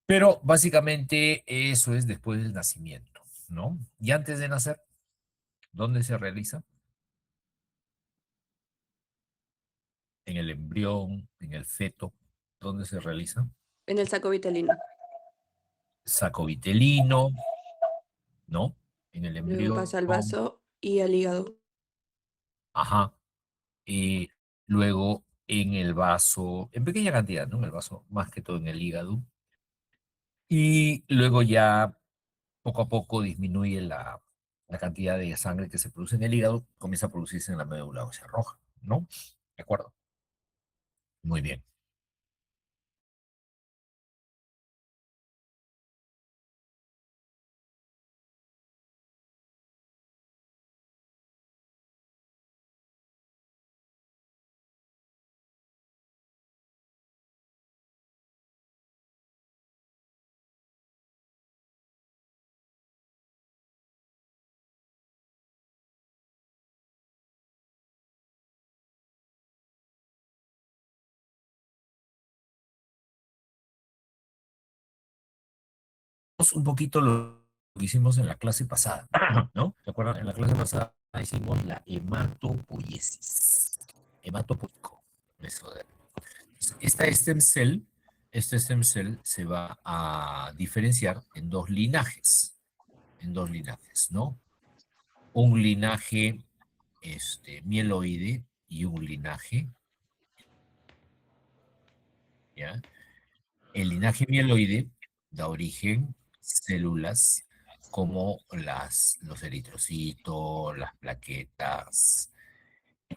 Pero básicamente eso es después del nacimiento, ¿no? Y antes de nacer, ¿dónde se realiza? En el embrión, en el feto, ¿dónde se realiza? En el saco vitelino. Saco vitelino, ¿no? En el Luego embrión, pasa al vaso y al hígado. ajá. Y luego en el vaso, en pequeña cantidad, ¿no? En el vaso, más que todo en el hígado. Y luego ya poco a poco disminuye la cantidad de sangre que se produce en el hígado, comienza a producirse en la médula ósea roja, ¿no? ¿De acuerdo? Muy bien. Un poquito lo que hicimos en la clase pasada, ¿no? ¿Te acuerdas? En la clase pasada hicimos la hematopoiesis, hematopoico. Este stem cell se va a diferenciar en dos linajes, ¿no? Un linaje mieloide y un linaje, ¿ya? El linaje mieloide da origen a células como los eritrocitos, las plaquetas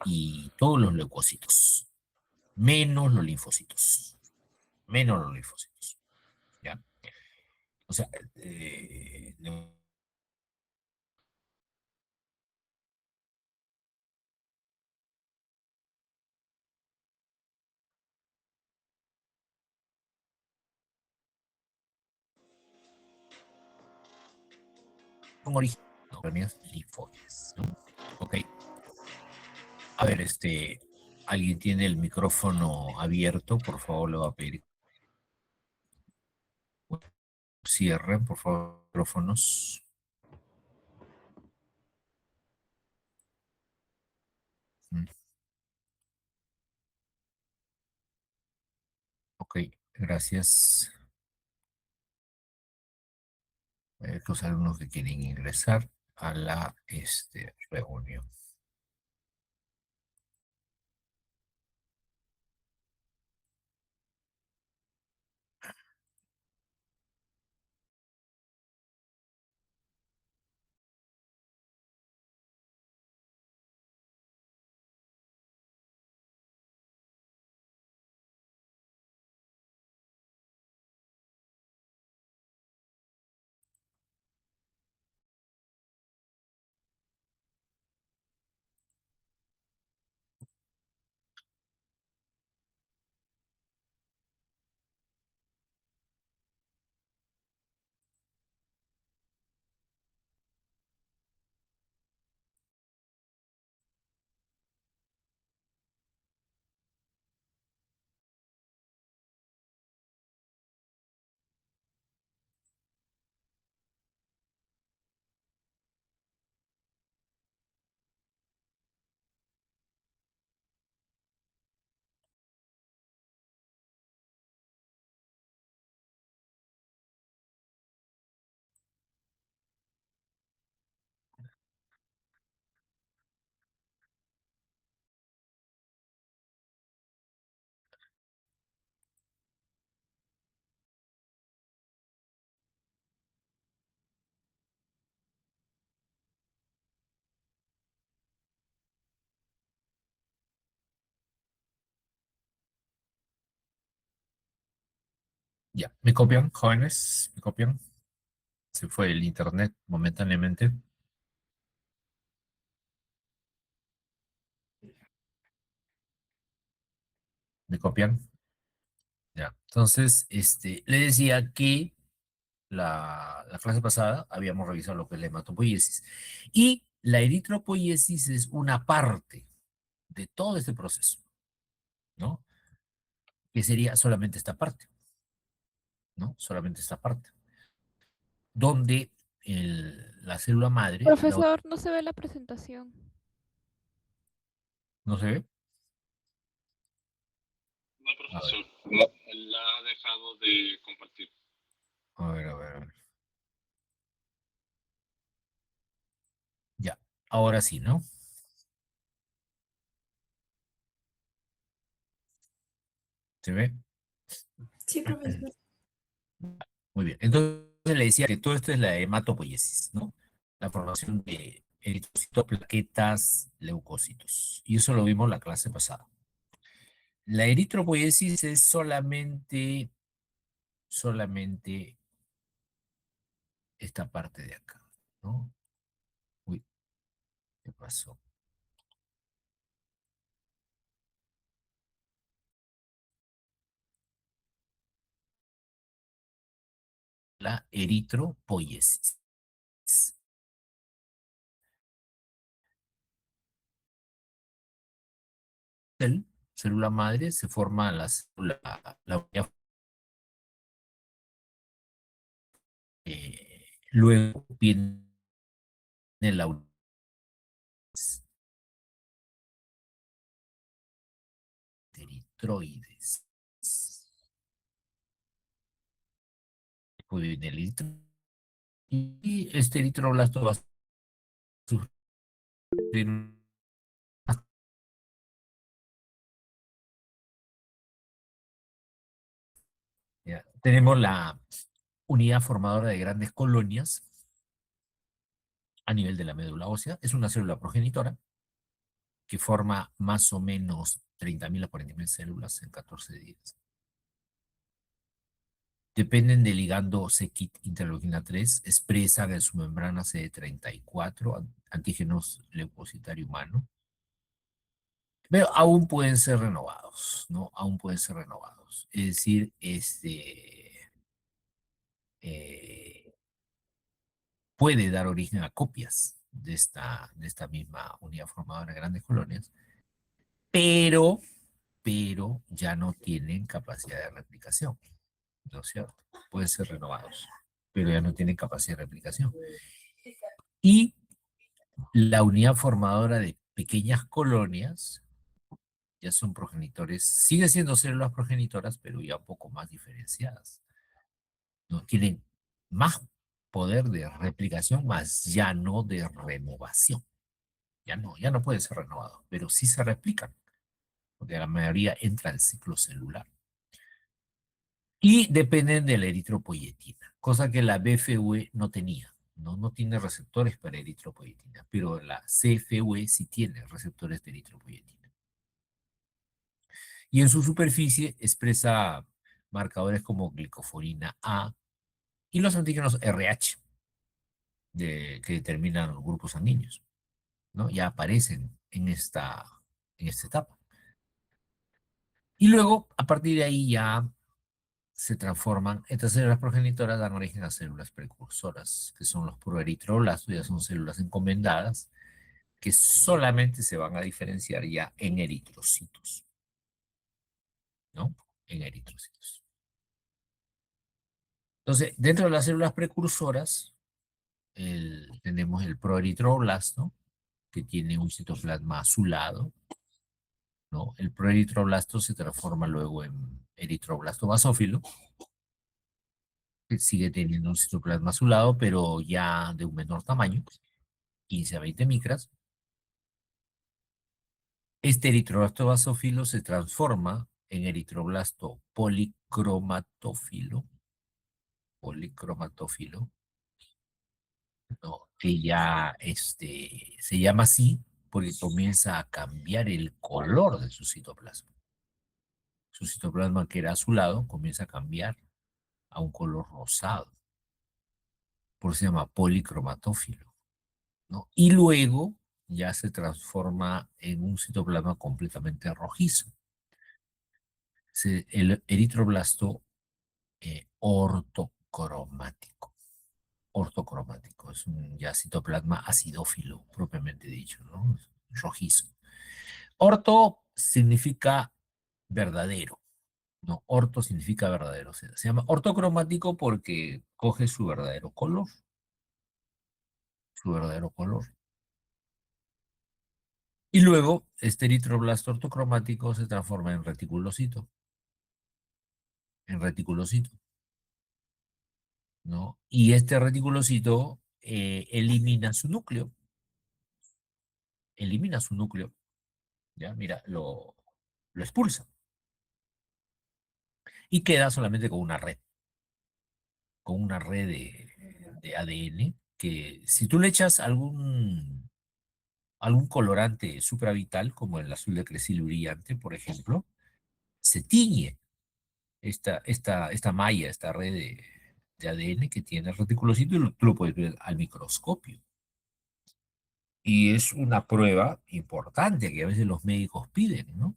y todos los leucocitos, menos los linfocitos, menos los linfocitos, ¿ya? O sea, un origen, no, linfoides, ¿no? Ok. A ver, alguien tiene el micrófono abierto, por favor, le va a pedir cierren, por favor, micrófonos. Mm, ok, gracias. Los alumnos que quieren ingresar a la reunión. Ya, ¿me copian, jóvenes? ¿Me copian? Se fue el internet momentáneamente. ¿Me copian? Ya. Entonces, le decía que la clase pasada habíamos revisado lo que es la hematopoiesis. Y la eritropoiesis es una parte de todo este proceso, ¿no? que sería solamente esta parte, ¿no? Solamente esta parte, donde la célula madre, Profesor, no se ve la presentación. ¿no se ve? No, A ver, profesor, la ha dejado de compartir. a ver, a ver, a ver. Ya, ahora sí, ¿no? ¿Se ve? Sí, profesor. Muy bien. Entonces le decía que todo esto es la hematopoiesis, ¿no? La formación de eritrocitos, plaquetas, leucocitos. Y eso lo vimos la clase pasada. La eritropoiesis es solamente esta parte de acá, ¿no? Uy, ¿qué pasó? La eritropoiesis. Célula madre, se forma la célula, la unidad, luego viene la unidad eritroides. Después viene el eritro, y este eritroblasto va a sufrir ya. Tenemos la unidad formadora de grandes colonias a nivel de la médula ósea. Es una célula progenitora que forma más o menos 30.000 a 40.000 células en 14 días. Dependen del ligando c-KIT interleuquina 3, expresan en su membrana CD34 antígenos leucocitario humano. Pero aún pueden ser renovados, ¿no? Aún pueden ser renovados. Es decir, eh, puede dar origen a copias de esta misma unidad formadora de grandes colonias, pero, pero ya no tienen capacidad de replicación, ¿no es cierto? Pueden ser renovados, pero ya no tienen capacidad de replicación. Y la unidad formadora de pequeñas colonias ya son progenitores, siguen siendo células progenitoras, pero ya un poco más diferenciadas, ¿no? Tienen más poder de replicación, más ya no de renovación. Ya no puede ser renovado, pero sí se replican, porque la mayoría entra al ciclo celular. Y dependen de la eritropoyetina, cosa que la BFV no tenía. No tiene receptores para eritropoyetina, pero la CFV sí tiene receptores de eritropoyetina. Y en su superficie expresa marcadores como glicoforina A y los antígenos RH, que determinan los grupos sanguíneos, ¿no? Ya aparecen en esta etapa. Y luego, a partir de ahí ya se transforman, estas células progenitoras dan origen a células precursoras, que son los proeritroblastos, ya son células encomendadas, que solamente se van a diferenciar ya en eritrocitos, ¿no? En eritrocitos. Entonces, dentro de las células precursoras, tenemos el proeritroblasto, que tiene un citoplasma azulado, ¿no? El proeritroblasto se transforma luego en eritroblasto basófilo, que sigue teniendo un citoplasma azulado, pero ya de un menor tamaño, 15 a 20 micras. Este eritroblasto basófilo se transforma en eritroblasto policromatófilo, ¿no? Que ya se llama así porque comienza a cambiar el color de su citoplasma. Su citoplasma, que era azulado, comienza a cambiar a un color rosado. Por eso se llama policromatófilo, ¿no? Y luego ya se transforma en un citoplasma completamente rojizo. El eritroblasto ortocromático. Ortocromático, es un ya citoplasma acidófilo, propiamente dicho, ¿no? Rojizo. Orto significa verdadero, No, orto significa verdadero. O sea, se llama ortocromático porque coge su verdadero color. Su verdadero color. Y luego, este eritroblasto ortocromático se transforma en reticulocito. En reticulocito, ¿no? Y este reticulocito elimina su núcleo. Elimina su núcleo. ¿Ya? Mira, lo expulsa. Y queda solamente con una red de ADN que si tú le echas algún colorante supravital, como el azul de Crecil brillante, por ejemplo, se tiñe esta malla, esta red de ADN que tiene el reticulocito y tú lo puedes ver al microscopio. Y es una prueba importante que a veces los médicos piden, ¿no?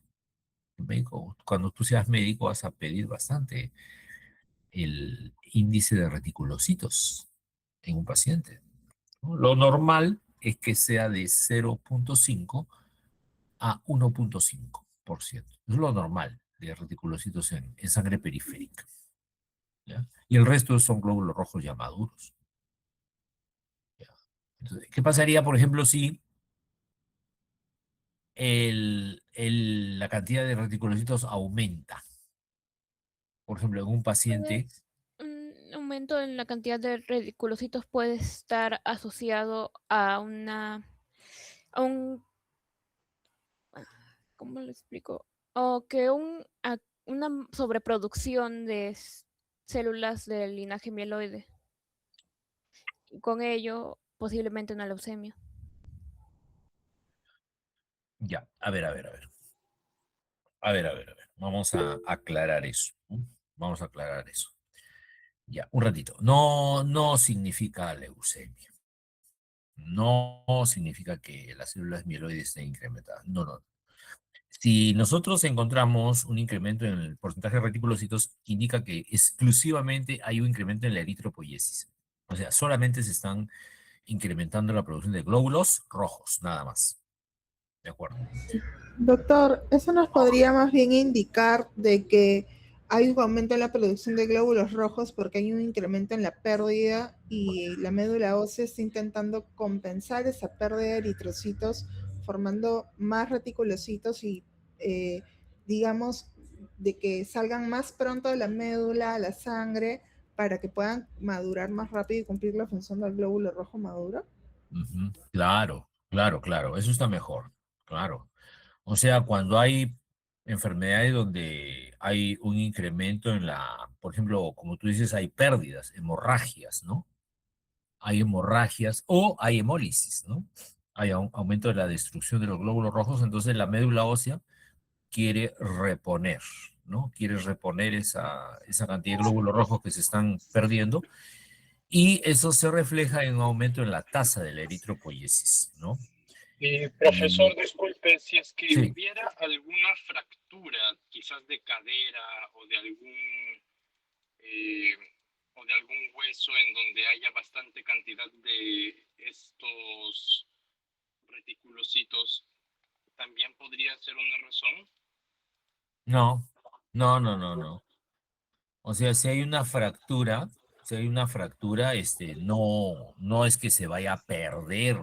Cuando tú seas médico vas a pedir bastante el índice de reticulocitos en un paciente, ¿no? Lo normal es que sea de 0,5 a 1,5%. Es lo normal de reticulocitos en sangre periférica. ¿Ya? Y el resto son glóbulos rojos ya maduros. ¿Ya? Entonces, ¿qué pasaría, por ejemplo, si la cantidad de reticulocitos aumenta? Por ejemplo, en un paciente, Un aumento en la cantidad de reticulocitos puede estar asociado a a un, ¿cómo lo explico? O que una sobreproducción de células del linaje mieloide. Y con ello, posiblemente una leucemia. ya, a ver, a ver, a ver. A ver, a ver, a ver. Vamos a aclarar eso, ¿no? Vamos a aclarar eso. Ya, un ratito. No, no significa leucemia. No significa que las células mieloides estén incrementadas. No, no. Si nosotros encontramos un incremento en el porcentaje de reticulocitos, indica que exclusivamente hay un incremento en la eritropoiesis. O sea, solamente se están incrementando la producción de glóbulos rojos, nada más. ¿De acuerdo? Doctor, eso nos podría más bien indicar de que hay un aumento en la producción de glóbulos rojos porque hay un incremento en la pérdida y la médula ósea está intentando compensar esa pérdida de eritrocitos formando más reticulocitos y digamos de que salgan más pronto de la médula a la sangre para que puedan madurar más rápido y cumplir la función del glóbulo rojo maduro. Ujú. Claro, claro, claro. Eso está mejor. Claro. O sea, cuando hay enfermedades donde hay un incremento en por ejemplo, como tú dices, hay pérdidas, hemorragias, ¿no? Hay hemorragias o hay hemólisis, ¿no? Hay aumento de la destrucción de los glóbulos rojos, entonces la médula ósea quiere reponer, ¿no? Quiere reponer esa cantidad de glóbulos rojos que se están perdiendo y eso se refleja en un aumento en la tasa de la eritropoiesis, ¿no? Profesor, Y disculpe, si es que sí, hubiera alguna fractura, quizás de cadera eh, o de algún hueso en donde haya bastante cantidad de estos reticulocitos, también podría ser una razón. no, no, no, no, no. O sea, si hay una fractura, no, no es que se vaya a perder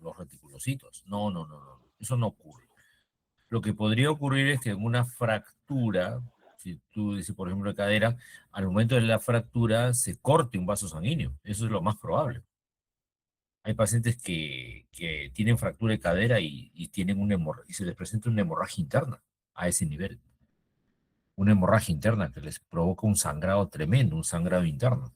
los reticulocitos. No, no, no, no. Eso no ocurre. Lo que podría ocurrir es que en una fractura, si tú dices, por ejemplo, de cadera, al momento de la fractura se corte un vaso sanguíneo. Eso es lo más probable. Hay pacientes que tienen fractura de cadera y tienen y se les presenta una hemorragia interna a ese nivel. Una hemorragia interna que les provoca un sangrado tremendo, un sangrado interno.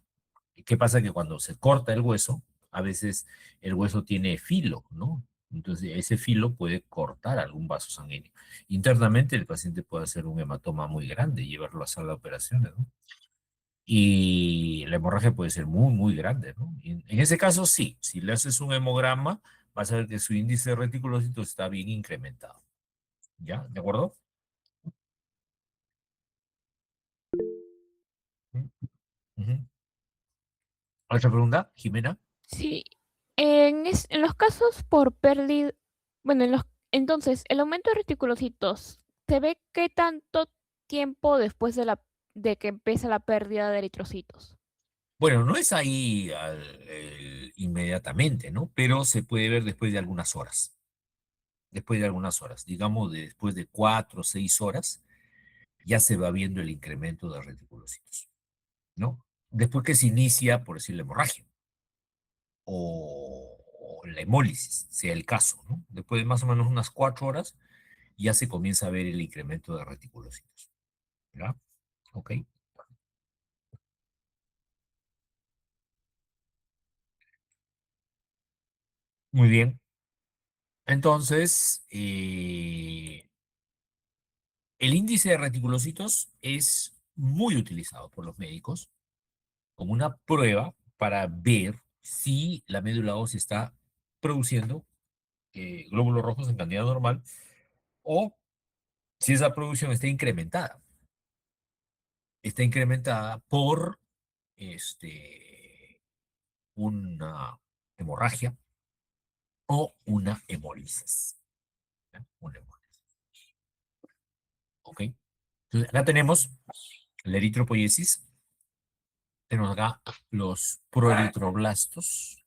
¿Y qué pasa? Que cuando se corta el hueso, a veces el hueso tiene filo, ¿no? Entonces ese filo puede cortar algún vaso sanguíneo. Internamente el paciente puede hacer un hematoma muy grande y llevarlo a sala de operaciones, ¿no? Y la hemorragia puede ser muy, muy grande, ¿no? Y en ese caso sí, si le haces un hemograma, vas a ver que su índice de reticulocitos está bien incrementado. ¿Ya? ¿De acuerdo? Ujú. ¿Otra pregunta, Jimena? Sí, en los casos por pérdida, bueno, entonces, el aumento de reticulocitos, ¿se ve qué tanto tiempo después de que empieza la pérdida de eritrocitos? Bueno, no es ahí inmediatamente, ¿no? Pero se puede ver después de algunas horas. Después de algunas horas, digamos después de 4 o 6 horas, ya se va viendo el incremento de reticulocitos, ¿no? Después que se inicia, por decir, la hemorragia o la hemólisis, sea el caso, ¿no? Después de más o menos unas 4 horas, ya se comienza a ver el incremento de reticulocitos, ¿ya? ¿Ok? Muy bien. Entonces, el índice de reticulocitos es muy utilizado por los médicos como una prueba para ver si la médula ósea está produciendo glóbulos rojos en cantidad normal o si esa producción está incrementada. Está incrementada por una hemorragia o una hemólisis. ¿Ya? Una hemólisis. ¿Ok? Entonces, acá tenemos la eritropoiesis. Tenemos acá los proeritroblastos.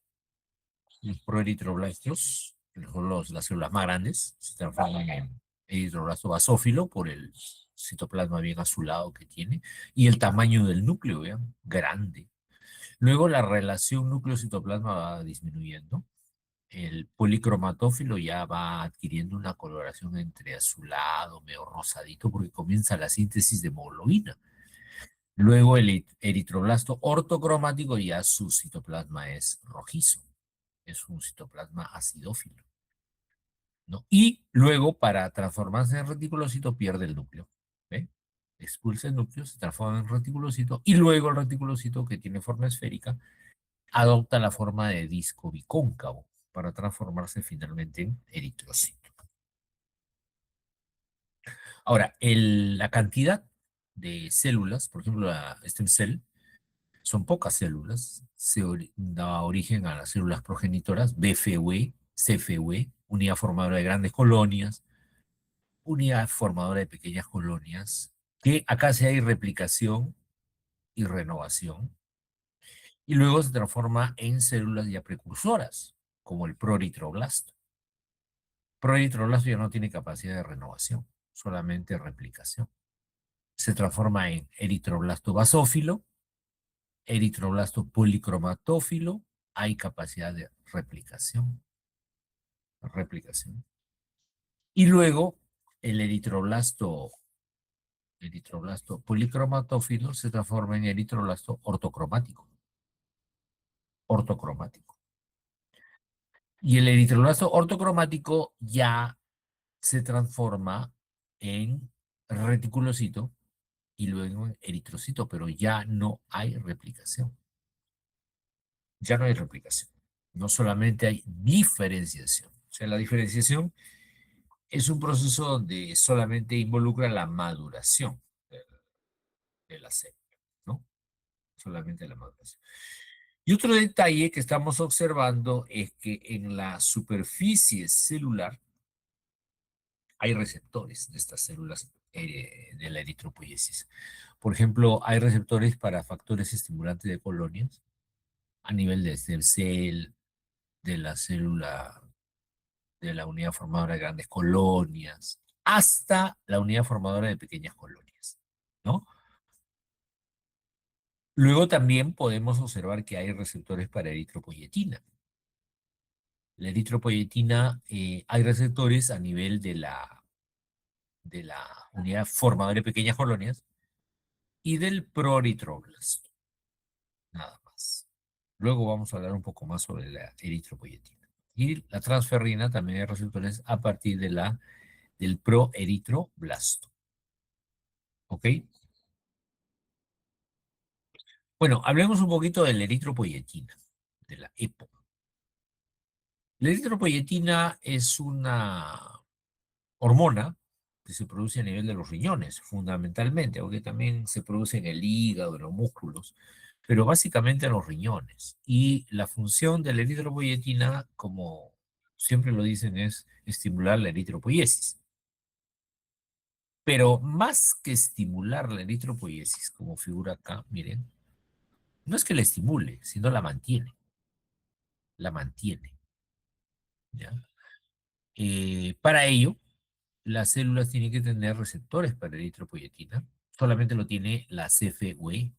Los proeritroblastos, que son las células más grandes, se transforman en eritroblasto basófilo por el citoplasma bien azulado que tiene y el tamaño del núcleo, vean, grande. Luego la relación núcleo-citoplasma va disminuyendo. El policromatófilo ya va adquiriendo una coloración entre azulado, medio rosadito, porque comienza la síntesis de hemoglobina. Luego el eritroblasto ortocromático ya su citoplasma es rojizo, es un citoplasma acidófilo, ¿no? Y luego para transformarse en reticulocito pierde el núcleo, ¿ve? Expulsa el núcleo, se transforma en reticulocito y luego el reticulocito que tiene forma esférica adopta la forma de disco bicóncavo para transformarse finalmente en eritrocito. Ahora, la cantidad de células, por ejemplo, la stem cell, son pocas células, da origen a las células progenitoras, BFV, CFV, unidad formadora de grandes colonias, unidad formadora de pequeñas colonias, que acá sí hay replicación y renovación, y luego se transforma en células ya precursoras, como el proeritroblasto. Proeritroblasto ya no tiene capacidad de renovación, solamente replicación. Se transforma en eritroblasto basófilo, eritroblasto policromatófilo, hay capacidad de replicación. Replicación. Y luego el eritroblasto policromatófilo se transforma en eritroblasto ortocromático. Ortocromático. Y el eritroblasto ortocromático ya se transforma en reticulocito y luego en eritrocito, pero ya no hay replicación. Ya no hay replicación. No solamente hay diferenciación. O sea, la diferenciación es un proceso donde solamente involucra la maduración de la célula, ¿no? Solamente la maduración. Y otro detalle que estamos observando es que en la superficie celular hay receptores de estas células de la eritropoiesis. Por ejemplo, hay receptores para factores estimulantes de colonias a nivel de stem cell, de la célula, de la unidad formadora de grandes colonias, hasta la unidad formadora de pequeñas colonias, ¿no? Luego también podemos observar que hay receptores para eritropoyetina. La eritropoyetina, hay receptores a nivel de la unidad formadora de pequeñas colonias y del proeritroblasto, nada más. Luego vamos a hablar un poco más sobre la eritropoyetina. Y la transferrina también hay receptores a partir del proeritroblasto. ¿Ok? Bueno, hablemos un poquito de la eritropoyetina, de la EPO. La eritropoyetina es una hormona que se produce a nivel de los riñones, fundamentalmente, aunque también se produce en el hígado, en los músculos, pero básicamente en los riñones. Y la función de la eritropoyetina, como siempre lo dicen, es estimular la eritropoiesis. Pero más que estimular la eritropoiesis, como figura acá, miren, no es que la estimule, sino la mantiene. La mantiene. ¿Ya? Para ello, las células tienen que tener receptores para eritropoyetina. Solamente lo tiene la CFUE.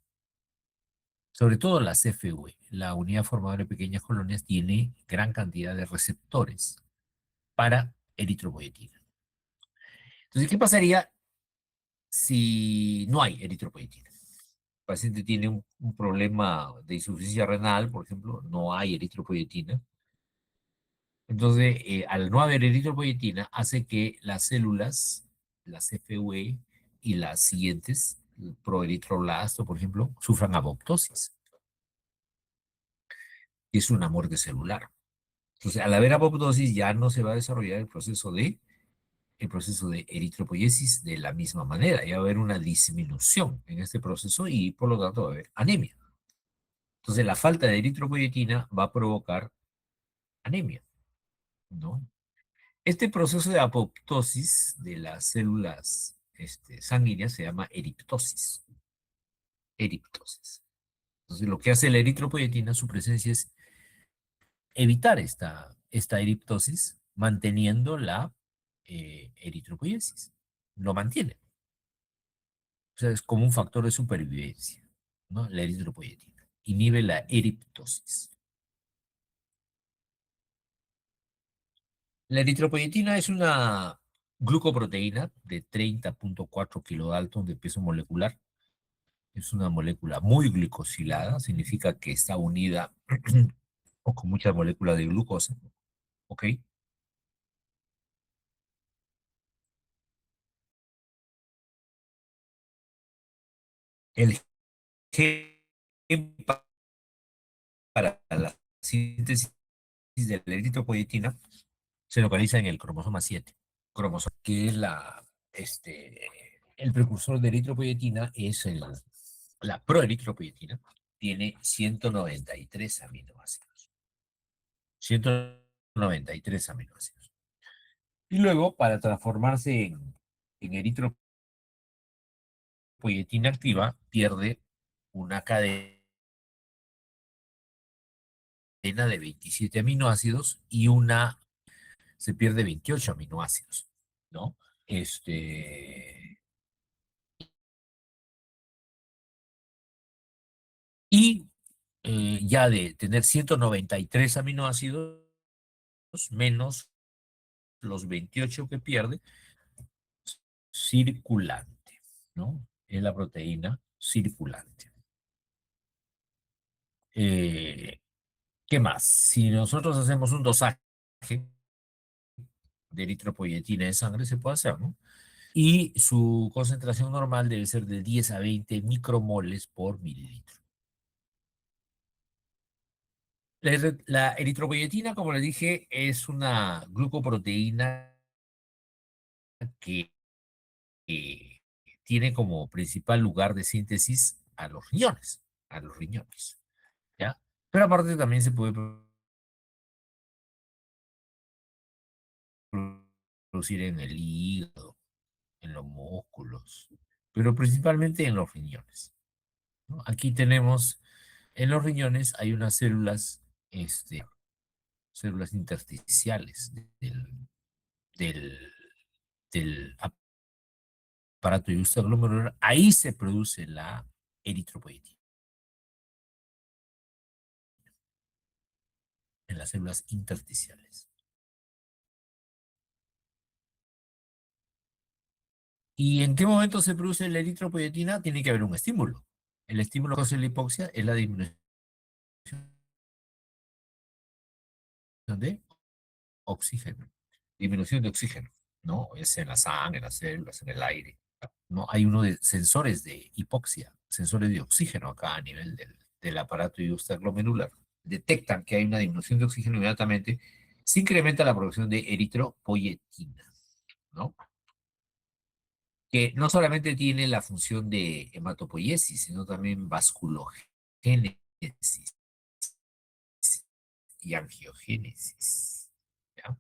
Sobre todo la CFUE, la unidad formadora de pequeñas colonias, tiene gran cantidad de receptores para eritropoyetina. Entonces, ¿qué pasaría si no hay eritropoyetina? El paciente tiene un problema de insuficiencia renal, por ejemplo, no hay eritropoyetina. Entonces, al no haber eritropoyetina, hace que las células, las FUE y las siguientes, el proeritroblasto, por ejemplo, sufran apoptosis, que es una muerte celular. Entonces, al haber apoptosis, ya no se va a desarrollar el proceso de eritropoiesis de la misma manera. Ya va a haber una disminución en este proceso y, por lo tanto, va a haber anemia. Entonces, la falta de eritropoyetina va a provocar anemia, ¿no? Este proceso de apoptosis de las células sanguíneas se llama eriptosis. Eriptosis. Entonces, lo que hace la eritropoyetina, su presencia es evitar esta eriptosis, manteniendo la eritropoiesis. Lo mantiene. O sea, es como un factor de supervivencia, ¿no? La eritropoyetina. Inhibe la eriptosis. La eritropoyetina es una glucoproteína de 30,4 kilodalton de peso molecular. Es una molécula muy glicosilada, significa que está unida o con muchas moléculas de glucosa, ¿ok? El gen para la síntesis de la eritropoyetina se localiza en el cromosoma 7. Cromosoma, que es el precursor de eritropoyetina, es la proeritropoyetina, tiene 193 aminoácidos. 193 aminoácidos. Y luego, para transformarse en eritropoyetina activa, pierde una cadena de 27 aminoácidos y se pierde 28 aminoácidos, ¿no? Y ya de tener 193 aminoácidos menos los 28 que pierde, circulante, ¿no? Es la proteína circulante. ¿Qué más? Si nosotros hacemos un dosaje de eritropoyetina en sangre, se puede hacer, ¿no? Y su concentración normal debe ser de 10 a 20 micromoles por mililitro. La eritropoyetina, como le dije, es una glucoproteína que eh, tiene como principal lugar de síntesis a los riñones, ¿ya? Pero aparte también se puede producir en el hígado, en los músculos, pero principalmente en los riñones, ¿no? Aquí tenemos, en los riñones hay unas células intersticiales del, del aparato glomerular. Ahí se produce la eritropoyetina, en las células intersticiales. ¿Y en qué momento se produce la eritropoyetina? Tiene que haber un estímulo. El estímulo que hace la hipoxia es la disminución de oxígeno. Disminución de oxígeno, ¿no? Es en la sangre, en las células, en el aire. ¿No? Hay uno de sensores de hipoxia, sensores de oxígeno acá a nivel del aparato glomerular. Detectan que hay una disminución de oxígeno inmediatamente, se incrementa la producción de eritropoyetina, ¿no? Que no solamente tiene la función de hematopoiesis, sino también vasculogénesis y angiogénesis, ¿ya?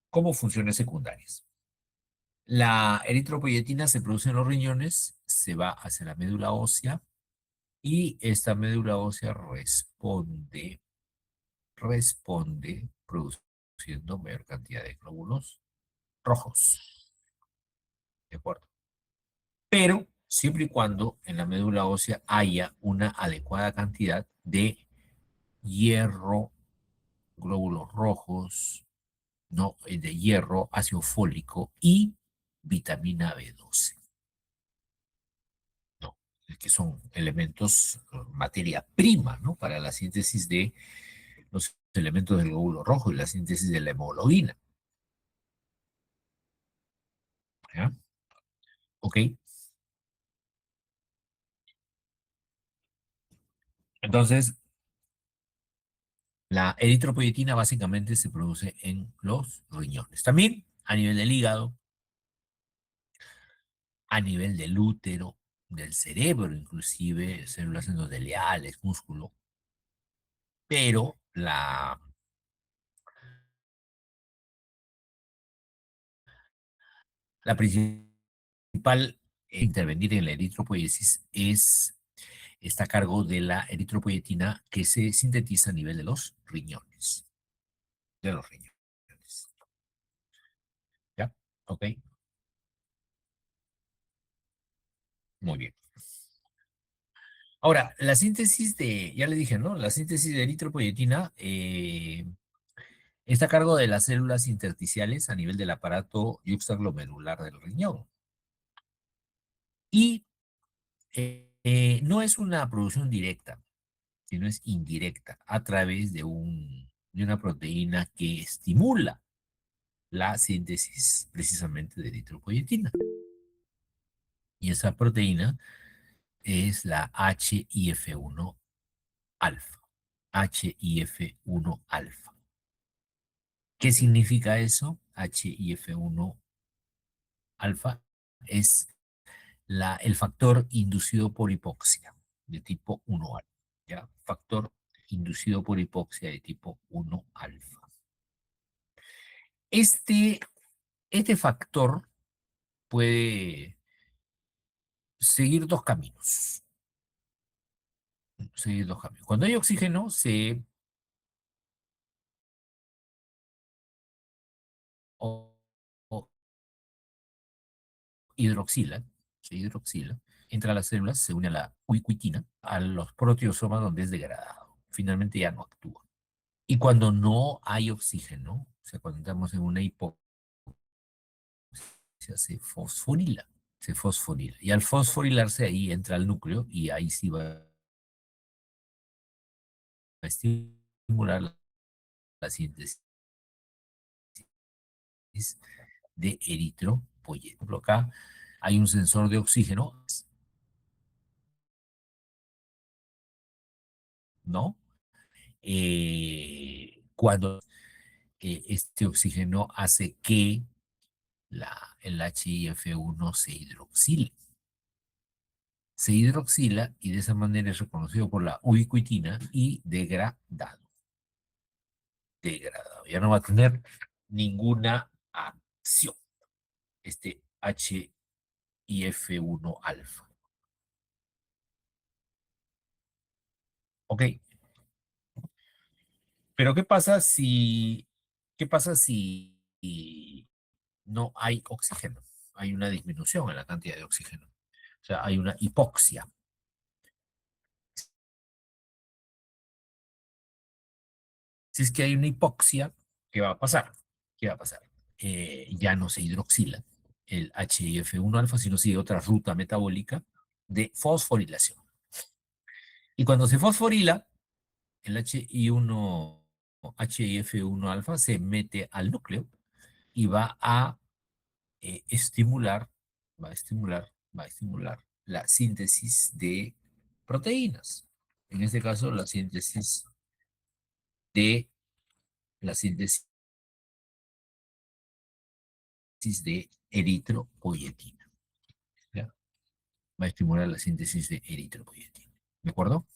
Como funciones secundarias. La eritropoyetina se produce en los riñones, se va hacia la médula ósea y esta médula ósea responde produciendo mayor cantidad de glóbulos rojos. ¿De acuerdo? Pero siempre y cuando en la médula ósea haya una adecuada cantidad de hierro, glóbulos rojos, no, de hierro, ácido fólico y vitamina B12. ¿No? Que son elementos, materia prima, ¿no? Para la síntesis de los elementos del glóbulo rojo y la síntesis de la hemoglobina. ¿Ya? ¿Ok? Entonces, la eritropoyetina básicamente se produce en los riñones. También a nivel del hígado, a nivel del útero, del cerebro, inclusive células endoteliales, músculo. Pero la principal intervenir en la eritropoiesis está a cargo de la eritropoyetina que se sintetiza a nivel de los riñones. De los riñones. ¿Ya? ¿Ok? Muy bien. Ahora, la síntesis ya le dije, ¿no? La síntesis de eritropoyetina está a cargo de las células intersticiales a nivel del aparato yuxtaglomerular del riñón. Y no es una producción directa, sino es indirecta a través de una proteína que estimula la síntesis precisamente de eritropoyetina. Y esa proteína es la HIF1 alfa. HIF1 alfa. ¿Qué significa eso? HIF1 alfa es el factor inducido por hipoxia de tipo 1 alfa. ¿Ya? Factor inducido por hipoxia de tipo 1 alfa. Este factor puede seguir dos caminos. Seguir dos caminos. Cuando hay oxígeno, o- o hidroxila, se hidroxila, entra a las células, se une a la ubiquitina, a los proteosomas donde es degradado. Finalmente ya no actúa. Y cuando no hay oxígeno, o sea, cuando estamos en una hipoxia, se fosforila, se fosforila. Y al fosforilarse ahí entra al núcleo y ahí sí va a estimular la síntesis de eritropoyetina. Acá hay un sensor de oxígeno, ¿no? Cuando este oxígeno hace que el HIF1 se hidroxile. Se hidroxila y de esa manera es reconocido por la ubiquitina y degradado. Degradado. Ya no va a tener ninguna acción. Este HIF1 alfa. ¿Ok? Pero ¿qué pasa si no hay oxígeno? Hay una disminución en la cantidad de oxígeno. O sea, hay una hipoxia. Si es que hay una hipoxia, ¿qué va a pasar? ¿Qué va a pasar? Ya no se hidroxila el HIF1 alfa, sino sigue otra ruta metabólica de fosforilación. Y cuando se fosforila, el HIF1 alfa se mete al núcleo y estimular, va a estimular la síntesis de proteínas. En este caso, de, la síntesis de eritropoyetina. ¿Ya? Va a estimular la síntesis de eritropoyetina. ¿De acuerdo?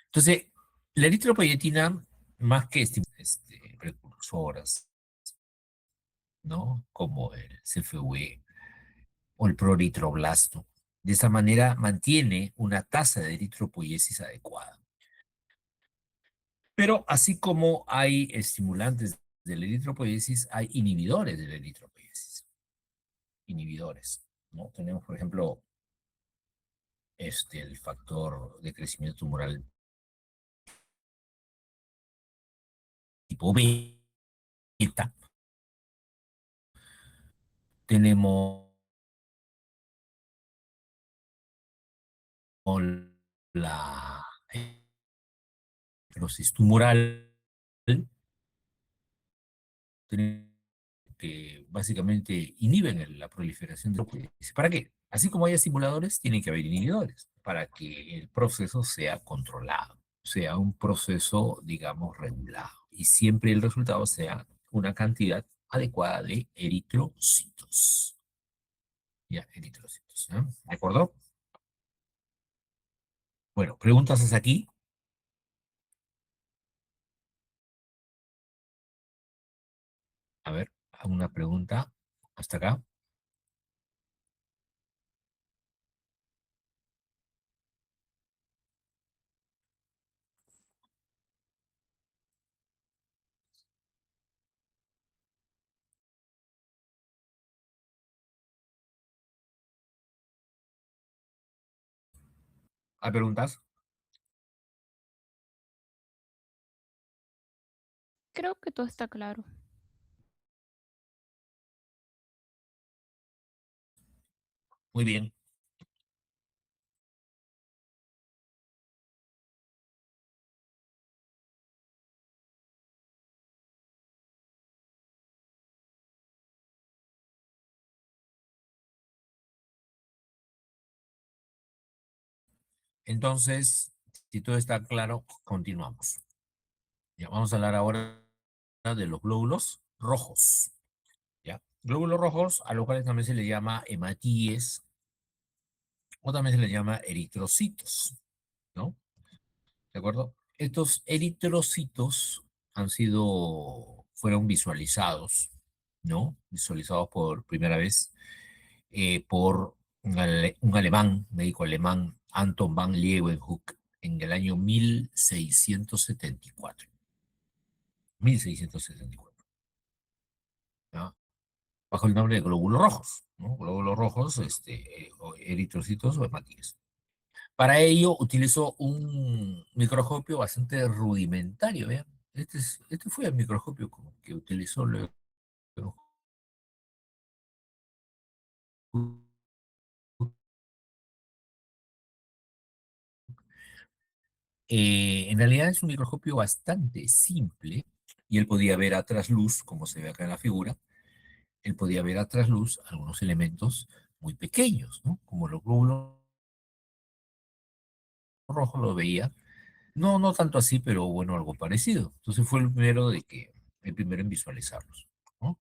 Entonces, la eritropoyetina más que precursoras, ¿no? Como el CFUE o el proritroblasto. De esta manera mantiene una tasa de eritropoiesis adecuada. Pero así como hay estimulantes de la eritropoiesis, hay inhibidores de la eritropoiesis. Inhibidores, ¿no? Tenemos, por ejemplo, el factor de crecimiento tumoral tipo beta. Tenemos la necrosis tumoral, que básicamente inhiben la proliferación de los. ¿Para qué? Así como hay estimuladores, tiene que haber inhibidores para que el proceso sea controlado, sea un proceso, digamos, regulado y siempre el resultado sea una cantidad adecuada de eritrocitos. Ya, eritrocitos, ¿no? ¿De acuerdo? Bueno, preguntas hasta aquí. A ver, ¿alguna pregunta hasta acá? ¿Hay preguntas? Creo que todo está claro. Muy bien. Entonces, si todo está claro, continuamos. Ya, vamos a hablar ahora de los glóbulos rojos. ¿Ya? Glóbulos rojos, a los cuales también se les llama hematíes, o también se les llama eritrocitos, ¿no? ¿De acuerdo? Estos eritrocitos fueron visualizados, ¿no? Visualizados por primera vez por un alemán, médico alemán, Anton van Leeuwenhoek, en el año 1674. 1674, ¿no? Bajo el nombre de glóbulos rojos, ¿no? Glóbulos rojos, o eritrocitos o hematíes. Para ello utilizó un microscopio bastante rudimentario, ¿vean? Este fue el microscopio que utilizó luego. En realidad es un microscopio bastante simple y él podía ver a trasluz, como se ve acá en la figura, él podía ver a trasluz algunos elementos muy pequeños, ¿no? Como los glóbulos rojos lo veía. No, no tanto así, pero bueno, algo parecido. Entonces fue el primero en visualizarlos, ¿no?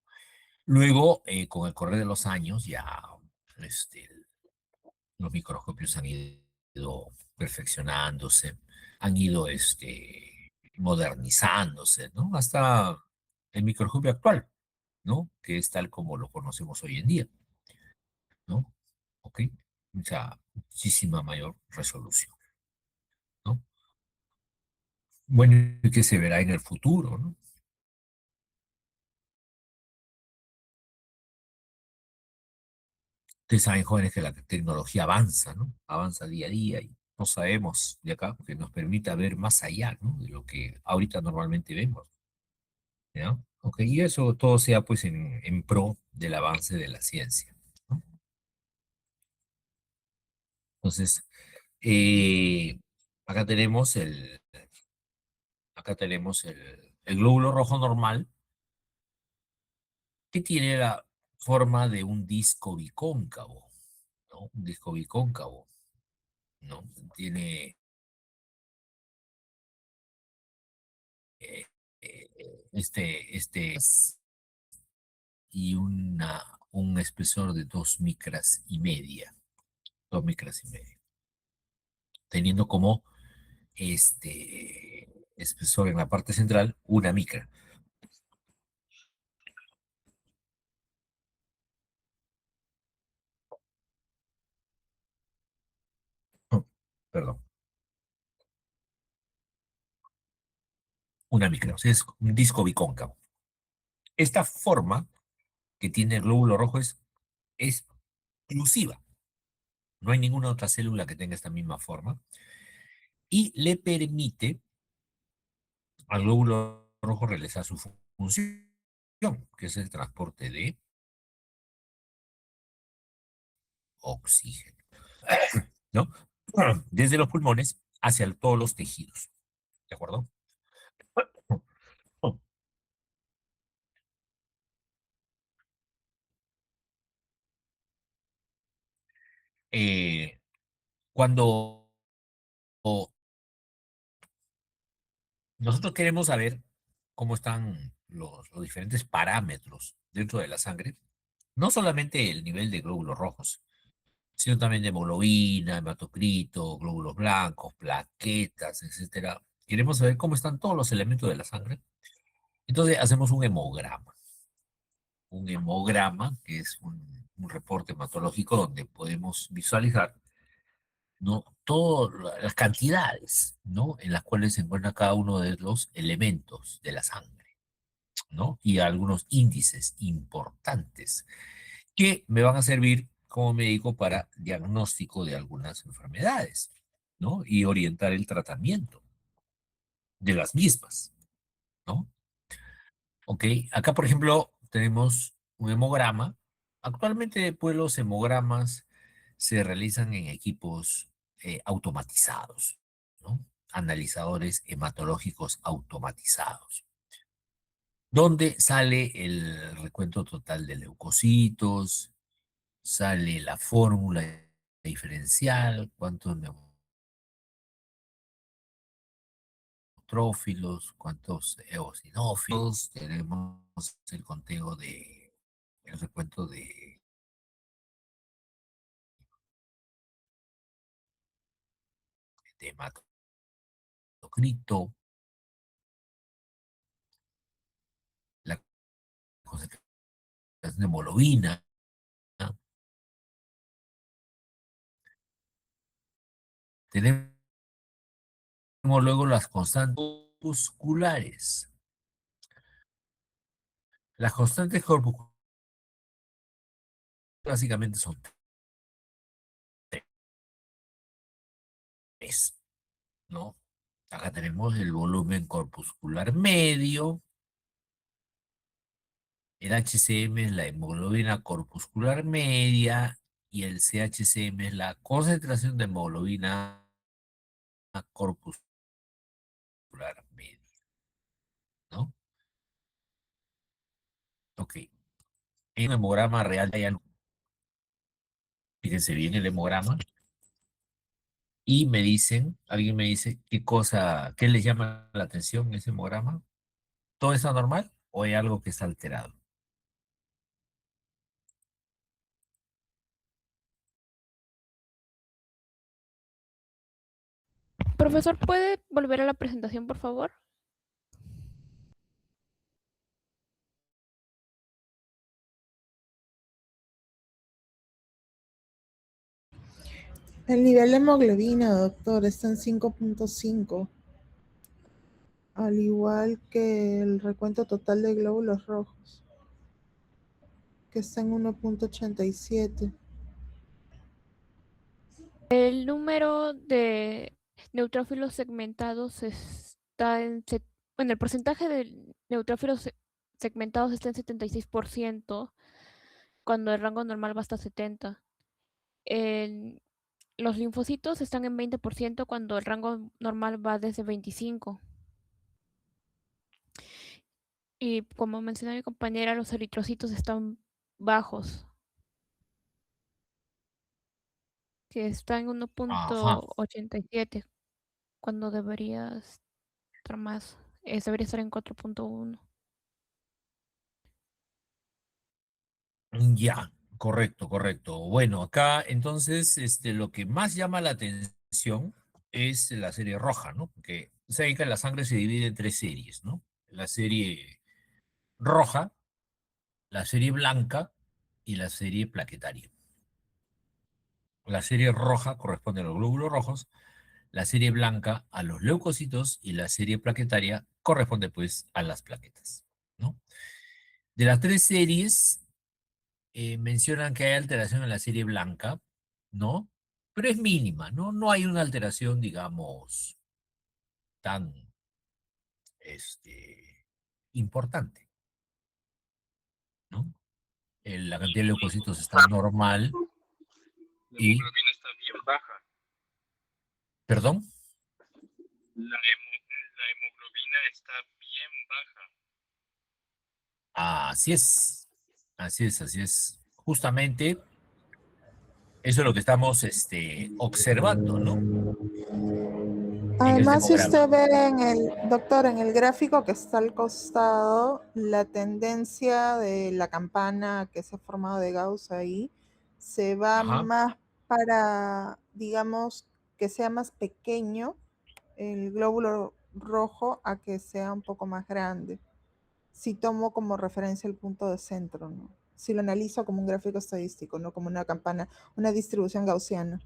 Luego, con el correr de los años, ya este, los microscopios han ido perfeccionándose, han ido modernizándose, ¿no? Hasta el microscopio actual, ¿no? Que es tal como lo conocemos hoy en día, ¿no? ¿Ok? O sea, muchísima mayor resolución, ¿no? Bueno, y que se verá en el futuro, ¿no? Ustedes saben, jóvenes, que la tecnología avanza, ¿no? Avanza día a día y no sabemos de acá que nos permita ver más allá, ¿no? De lo que ahorita normalmente vemos, ¿ya? Ok, y eso todo sea pues en pro del avance de la ciencia, ¿no? Entonces, eh, acá tenemos el glóbulo rojo normal, que tiene la forma de un disco bicóncavo, ¿no? Un disco bicóncavo, ¿no? Tiene eh, y un espesor de 2,5 micras, 2,5 micras, teniendo como este, espesor en la parte central, una micra. Oh, perdón, una micra, o sea, es un disco bicóncavo. Esta forma que tiene el glóbulo rojo es exclusiva. No hay ninguna otra célula que tenga esta misma forma y le permite al glóbulo rojo realizar su función, que es el transporte de oxígeno, ¿no? Desde los pulmones hacia todos los tejidos, ¿de acuerdo? Eh, cuando nosotros queremos saber cómo están los diferentes parámetros dentro de la sangre, no solamente el nivel de glóbulos rojos, sino también de hemoglobina, hematocrito, glóbulos blancos, plaquetas, etcétera. Queremos saber cómo están todos los elementos de la sangre. Entonces hacemos un hemograma. Un hemograma, que es un reporte hematológico donde podemos visualizar, ¿no? Todas las cantidades, ¿no? En las cuales se encuentra cada uno de los elementos de la sangre, ¿no? Y algunos índices importantes que me van a servir como médico para diagnóstico de algunas enfermedades, ¿no? Y orientar el tratamiento de las mismas, ¿no? Ok, acá por ejemplo tenemos un hemograma. Actualmente pues los hemogramas se realizan en equipos automatizados, ¿no? Analizadores hematológicos automatizados, donde sale el recuento total de leucocitos, sale la fórmula diferencial, cuántos neutrófilos, cuántos eosinófilos, tenemos el conteo de, el recuento de hematocrito, la concentración de hemoglobina, tenemos luego las constantes corpusculares. Las constantes corpusculares básicamente son tres, ¿no? Acá tenemos el volumen corpuscular medio, el HCM es la hemoglobina corpuscular media y el CHCM es la concentración de hemoglobina corpuscular media, ¿no? Ok. En el hemograma real hay algo. Fíjense bien el hemograma y me dicen, alguien me dice qué cosa, qué les llama la atención en ese hemograma. ¿Todo está normal o hay algo que está alterado? Profesor, ¿puede volver a la presentación, por favor? El nivel de hemoglobina, doctor, está en 5.5, al igual que el recuento total de glóbulos rojos, que está en 1.87. El número de neutrófilos segmentados está en... Bueno, el porcentaje de neutrófilos segmentados está en 76%, cuando el rango normal va hasta 70%. Los linfocitos están en 20% cuando el rango normal va desde 25%. Y como mencionó mi compañera, los eritrocitos están bajos, que están en Ajá. 1.87, cuando debería estar más, debería estar en 4.1. Ya, correcto, correcto. Bueno, acá entonces lo que más llama la atención es la serie roja, ¿no? Porque saben que la sangre se divide en tres series, ¿no? La serie roja, la serie blanca y la serie plaquetaria. La serie roja corresponde a los glóbulos rojos, la serie blanca a los leucocitos y la serie plaquetaria corresponde pues a las plaquetas, ¿no? De las tres series, mencionan que hay alteración en la serie blanca, ¿no? Pero es mínima, ¿no? No hay una alteración, digamos, tan, importante, ¿no? La cantidad de leucocitos está normal La y, hemoglobina está bien baja. perdón, La hemoglobina está bien baja. así es, así es, así es. Justamente eso es lo que estamos, observando, ¿no? En el Además, si demograma. usted ve en el, doctor, en el gráfico que está al costado, la tendencia de la campana que se ha formado de Gauss ahí, se va Ajá. más para, digamos, que sea más pequeño el glóbulo rojo a que sea un poco más grande. Si tomo como referencia el punto de centro, ¿no? Si lo analizo como un gráfico estadístico, no como una campana, una distribución gaussiana.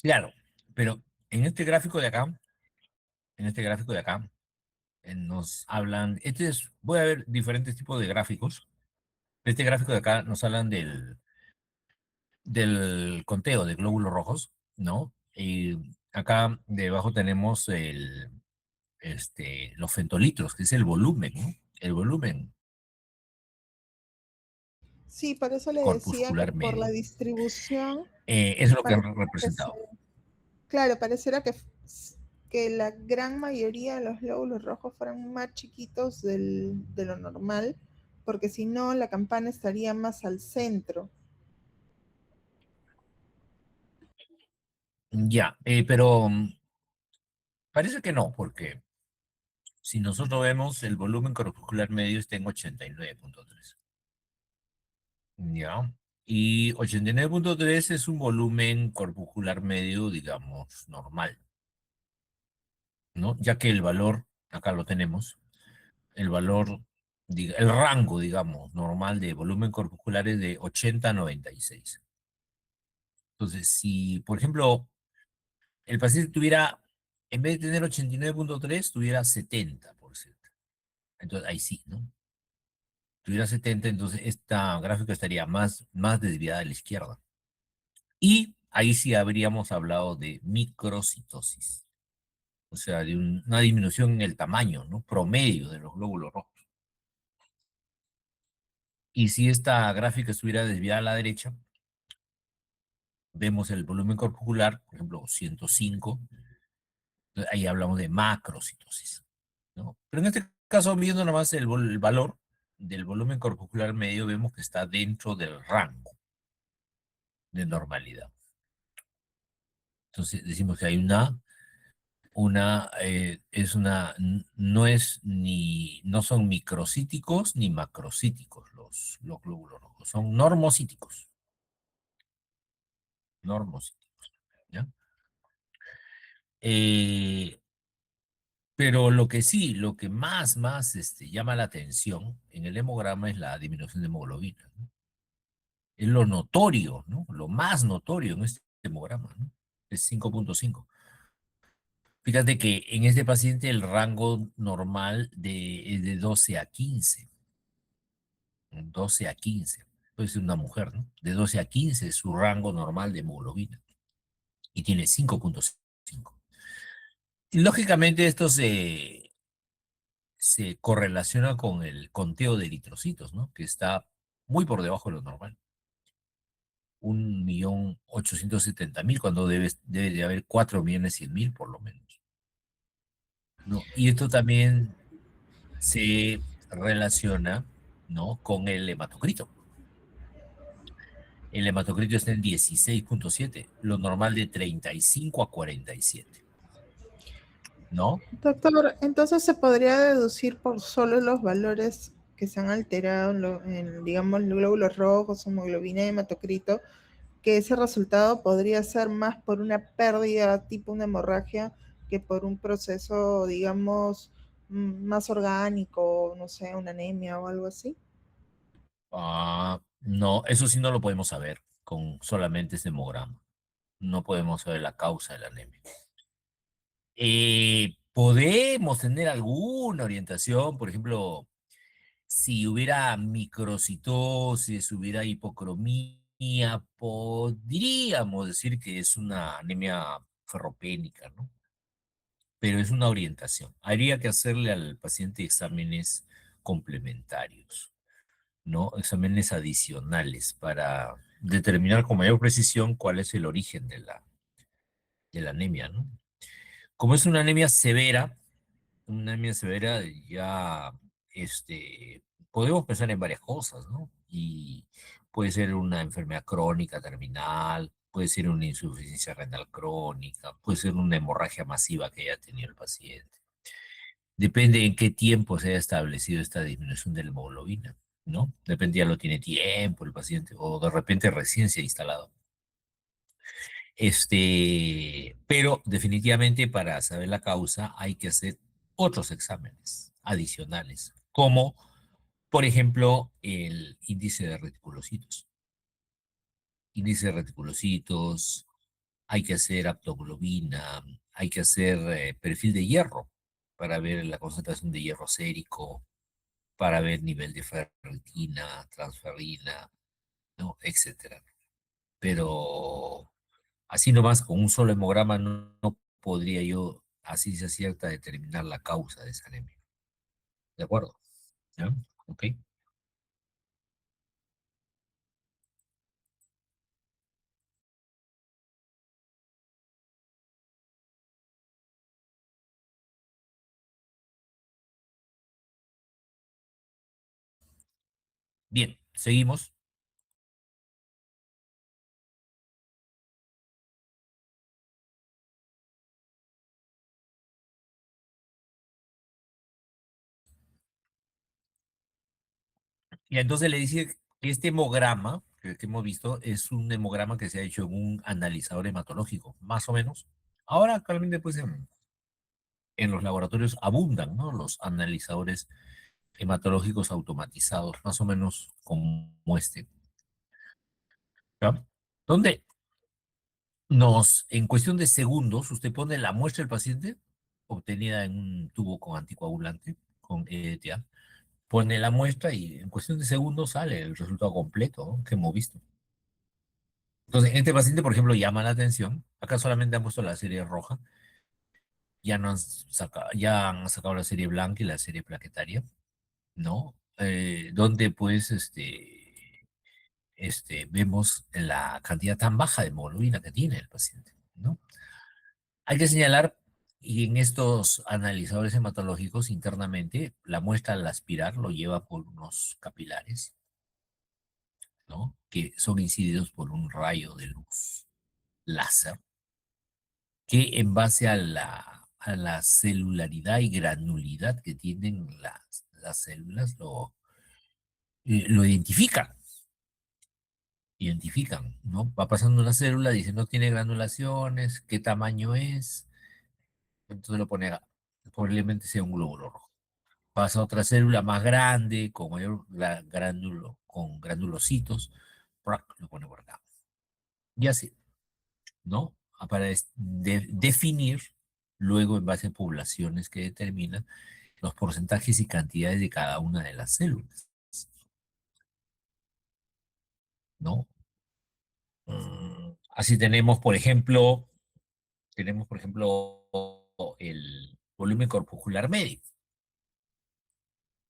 Claro, pero en este gráfico de acá, en este gráfico de acá, nos hablan, voy a ver diferentes tipos de gráficos. Este gráfico de acá nos hablan del conteo de glóbulos rojos, ¿no? Y acá debajo tenemos los fentolitros, que es el volumen, ¿no? El volumen Sí, por eso le decía que corpuscular por la medio. distribución, Es lo que han pareciera que representado. claro, pareciera que la gran mayoría de los glóbulos rojos fueran más chiquitos de lo normal, porque si no, la campana estaría más al centro. Ya, pero parece que no, porque si nosotros vemos el volumen corpuscular medio está en 89.3. Ya. Y 89.3 es un volumen corpuscular medio, digamos, normal, ¿no? Ya que el valor, acá lo tenemos, el valor, el rango, digamos, normal de volumen corpuscular es de 80 a 96. Entonces, si, por ejemplo, el paciente tuviera, en vez de tener 89.3, tuviera 70%. Entonces, ahí sí, ¿no? Tuviera 70, entonces esta gráfica estaría más desviada a la izquierda. Y ahí sí habríamos hablado de microcitosis, o sea, de una disminución en el tamaño, ¿no? Promedio de los glóbulos rojos. Y si esta gráfica estuviera desviada a la derecha, vemos el volumen corpuscular, por ejemplo, 105, ahí hablamos de macrocitosis, ¿no? Pero en este caso, viendo nomás el valor del volumen corpuscular medio, vemos que está dentro del rango de normalidad. Entonces decimos que hay no son microcíticos ni macrocíticos los glóbulos rojos, son normocíticos, normocíticos, ¿ya? Eh, pero lo que más llama la atención en el hemograma es la disminución de hemoglobina, ¿no? Es lo notorio, ¿no? Lo más notorio en este hemograma, ¿no? Es 5.5. Fíjate que en este paciente el rango normal es de 12 a 15. 12 a 15. Puede ser una mujer, ¿no? De 12 a 15 es su rango normal de hemoglobina. Y tiene 5.5. Y lógicamente esto se correlaciona con el conteo de eritrocitos, ¿no? Que está muy por debajo de lo normal. 1.870.000 cuando debe de haber 4.100.000 por lo menos, ¿no? Y esto también se relaciona, ¿no? Con el hematocrito. El hematocrito está en 16.7, lo normal de 35 a 47, ¿no? Doctor, entonces se podría deducir por solo los valores que se han alterado digamos, los glóbulos rojos, hemoglobina y hematocrito, que ese resultado podría ser más por una pérdida tipo una hemorragia que por un proceso, digamos, más orgánico, no sé, una anemia o algo así. No, eso sí no lo podemos saber con solamente ese hemograma. No podemos saber la causa de la anemia. Podemos tener alguna orientación, por ejemplo, si hubiera microcitosis, hubiera hipocromía, podríamos decir que es una anemia ferropénica, ¿no? Pero es una orientación. Habría que hacerle al paciente exámenes complementarios, ¿no? Exámenes adicionales para determinar con mayor precisión cuál es el origen de la anemia, ¿no? Como es una anemia severa ya, podemos pensar en varias cosas, ¿no? Y puede ser una enfermedad crónica terminal, puede ser una insuficiencia renal crónica, puede ser una hemorragia masiva que haya tenido el paciente. Depende en qué tiempo se haya establecido esta disminución de la hemoglobina, ¿no? Depende, ya lo tiene tiempo el paciente, o de repente recién se ha instalado. Pero definitivamente para saber la causa hay que hacer otros exámenes adicionales, como por ejemplo el índice de reticulocitos. Índice de reticulocitos, hay que hacer aptoglobina, hay que hacer perfil de hierro para ver la concentración de hierro sérico, para ver nivel de ferritina, transferrina, ¿no? Etcétera. Pero así nomás, con un solo hemograma, no podría yo, a ciencia cierta, determinar la causa de esa anemia. ¿De acuerdo? ¿Ya? Ok. Bien, seguimos. Y entonces le dice que este hemograma que hemos visto es un hemograma que se ha hecho en un analizador hematológico, más o menos. Ahora, actualmente, pues en los laboratorios abundan, ¿no? Los analizadores hematológicos automatizados, más o menos como este. ¿Ya? Donde en cuestión de segundos, usted pone la muestra del paciente, obtenida en un tubo con anticoagulante, con EDTA, pone la muestra y en cuestión de segundos sale el resultado completo, ¿no? Que hemos visto. Entonces, en este paciente, por ejemplo, llama la atención. Acá solamente han puesto la serie roja. Ya han sacado la serie blanca y la serie plaquetaria, ¿no? Donde pues vemos la cantidad tan baja de hemoglobina que tiene el paciente, ¿no? Hay que señalar, y en estos analizadores hematológicos internamente, la muestra al aspirar lo lleva por unos capilares, ¿no? Que son incididos por un rayo de luz láser, que en base a la celularidad y granulidad que tienen las células, lo identifican, ¿no? Va pasando una célula, dice, no tiene granulaciones, ¿qué tamaño es? Entonces lo pone, probablemente sea un glóbulo rojo. Pasa a otra célula más grande, con mayor con granulocitos, lo pone por acá. Y así, ¿no? Para definir, luego en base a poblaciones que determinan los porcentajes y cantidades de cada una de las células, ¿no? Así tenemos, por ejemplo, el volumen corpuscular medio,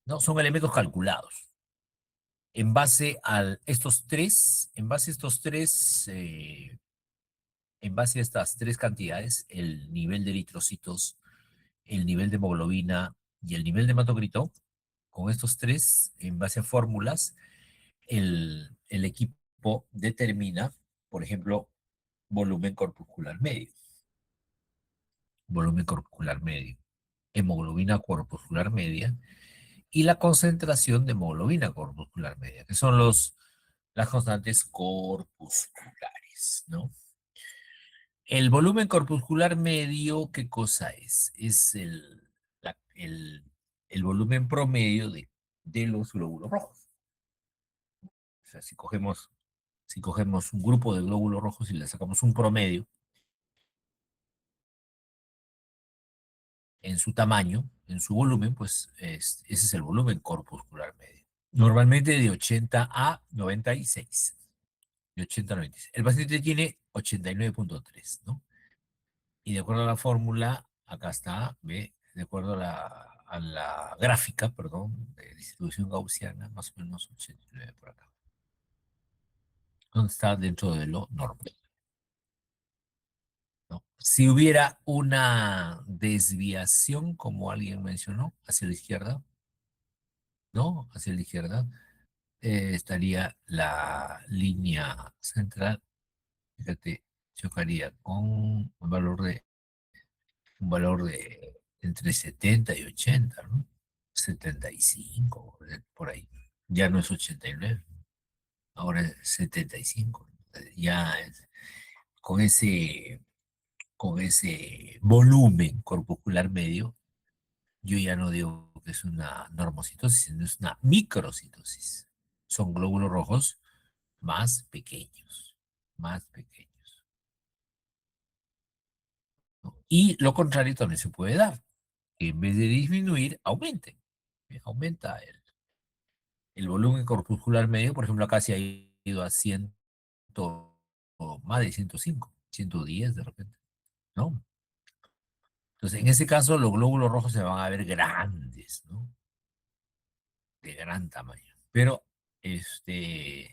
¿no? Son elementos calculados. En base a estas tres cantidades, el nivel de eritrocitos, el nivel de hemoglobina y el nivel de hematocrito, con estos tres, en base a fórmulas, el equipo determina, por ejemplo, volumen corpuscular medio, volumen corpuscular medio, hemoglobina corpuscular media y la concentración de hemoglobina corpuscular media, que son las constantes corpusculares. ¿no? El volumen corpuscular medio, ¿qué cosa es? Es el volumen promedio de los glóbulos rojos. O sea, si cogemos un grupo de glóbulos rojos y le sacamos un promedio en su tamaño, en su volumen, pues ese es el volumen corpuscular medio. Normalmente de 80 a 96. De 80 a 96. El paciente tiene 89.3, ¿no? Y de acuerdo a la fórmula, acá está, ¿ve? De acuerdo a la gráfica, perdón, de distribución gaussiana, más o menos 89 por acá. Donde está dentro de lo normal, ¿no? Si hubiera una desviación, como alguien mencionó, hacia la izquierda, ¿no? Hacia la izquierda, estaría la línea central, fíjate, chocaría con un valor de entre 70 y 80, ¿no? 75, por ahí. Ya no es 89, ahora es 75. Ya con ese volumen corpuscular medio, yo ya no digo que es una normocitosis, sino es una microcitosis. Son glóbulos rojos más pequeños, más pequeños, ¿no? Y lo contrario también se puede dar, que en vez de disminuir, aumente. Aumenta el volumen corpuscular medio, por ejemplo, acá se ha ido a 100, o más de 105, 110 de repente, ¿no? Entonces, en ese caso, los glóbulos rojos se van a ver grandes, ¿no? De gran tamaño. Pero, eh,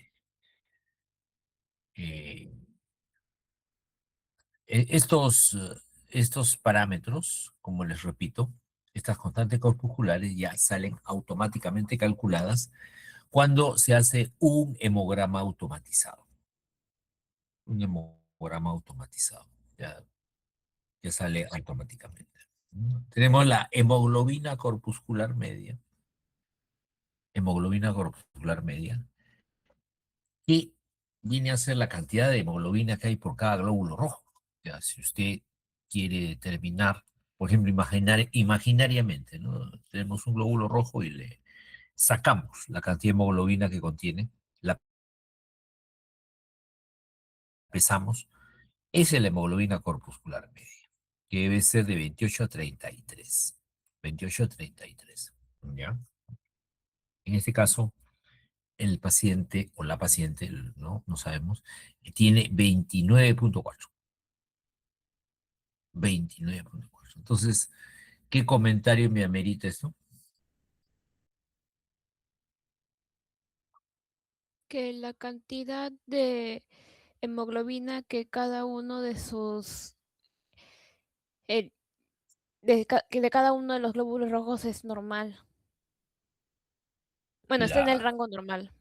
estos parámetros, como les repito, estas constantes corpusculares ya salen automáticamente calculadas cuando se hace un hemograma automatizado. Un hemograma automatizado. Ya sale automáticamente. Tenemos la hemoglobina corpuscular media. Hemoglobina corpuscular media. Y viene a ser la cantidad de hemoglobina que hay por cada glóbulo rojo. Ya, si usted quiere determinar, por ejemplo, imaginariamente, ¿no? Tenemos un glóbulo rojo y le sacamos la cantidad de hemoglobina que contiene, la pesamos, es la hemoglobina corpuscular media, que debe ser de 28 a 33. 28 a 33, ¿ya? En este caso, el paciente o la paciente, ¿no? No sabemos, tiene 29.4. 29.4. Entonces, ¿qué comentario me amerita esto? Que la cantidad de hemoglobina que cada uno de sus que de cada uno de los glóbulos rojos es normal. Bueno, está en el Claro. rango normal.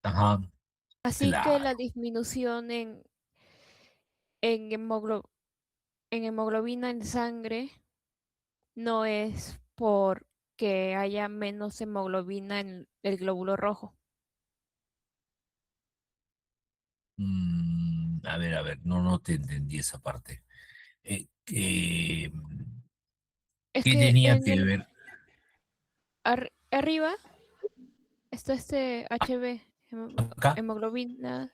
Ajá, Así que la claro. disminución en, hemoglo- en hemoglobina en sangre no es porque haya menos hemoglobina en el glóbulo rojo. A ver, no te entendí esa parte. Eh, eh, Es ¿Qué que tenía en que el ver arriba está este HB, acá? hemoglobina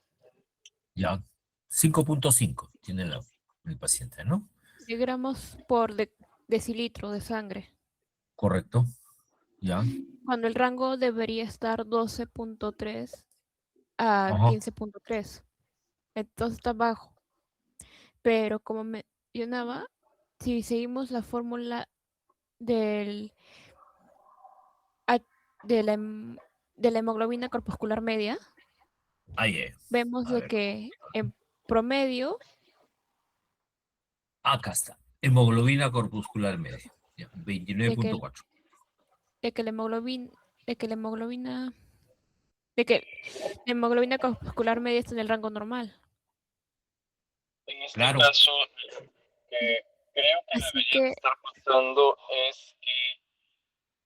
Ya, 5.5 tiene el paciente, ¿no? de gramos por decilitro de sangre, Correcto, ya. cuando el rango debería estar 12.3 a Ajá. 15.3. Entonces está bajo. Pero como mencionaba, si seguimos la fórmula del, H- de la, de la hemoglobina corpuscular media, Ahí, vemos a de ver, que en promedio, acá está. Hemoglobina corpuscular media. Ya, de que, 29.4. de que la hemoglobina, de que la hemoglobina, de que la hemoglobina corpuscular media está en el rango normal. En este Claro. caso, que creo que Así debería de que estar pasando es que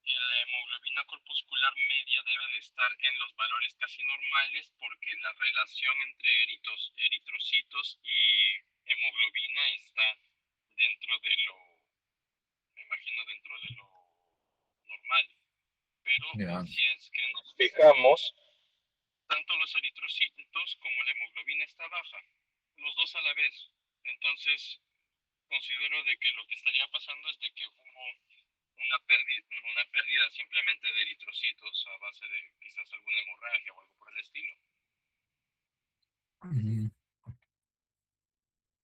la hemoglobina corpuscular corpuscular media debe de estar en los valores casi normales porque la relación entre eritrocitos y hemoglobina está dentro de lo, me imagino, dentro de lo normal. Pero Ya. si es que nos fijamos, tanto los eritrocitos como la hemoglobina está baja, los dos a la vez. Entonces, considero de que lo que estaría pasando es de que hubo una pérdida simplemente de eritrocitos a base de quizás alguna hemorragia o algo por el estilo. Mm,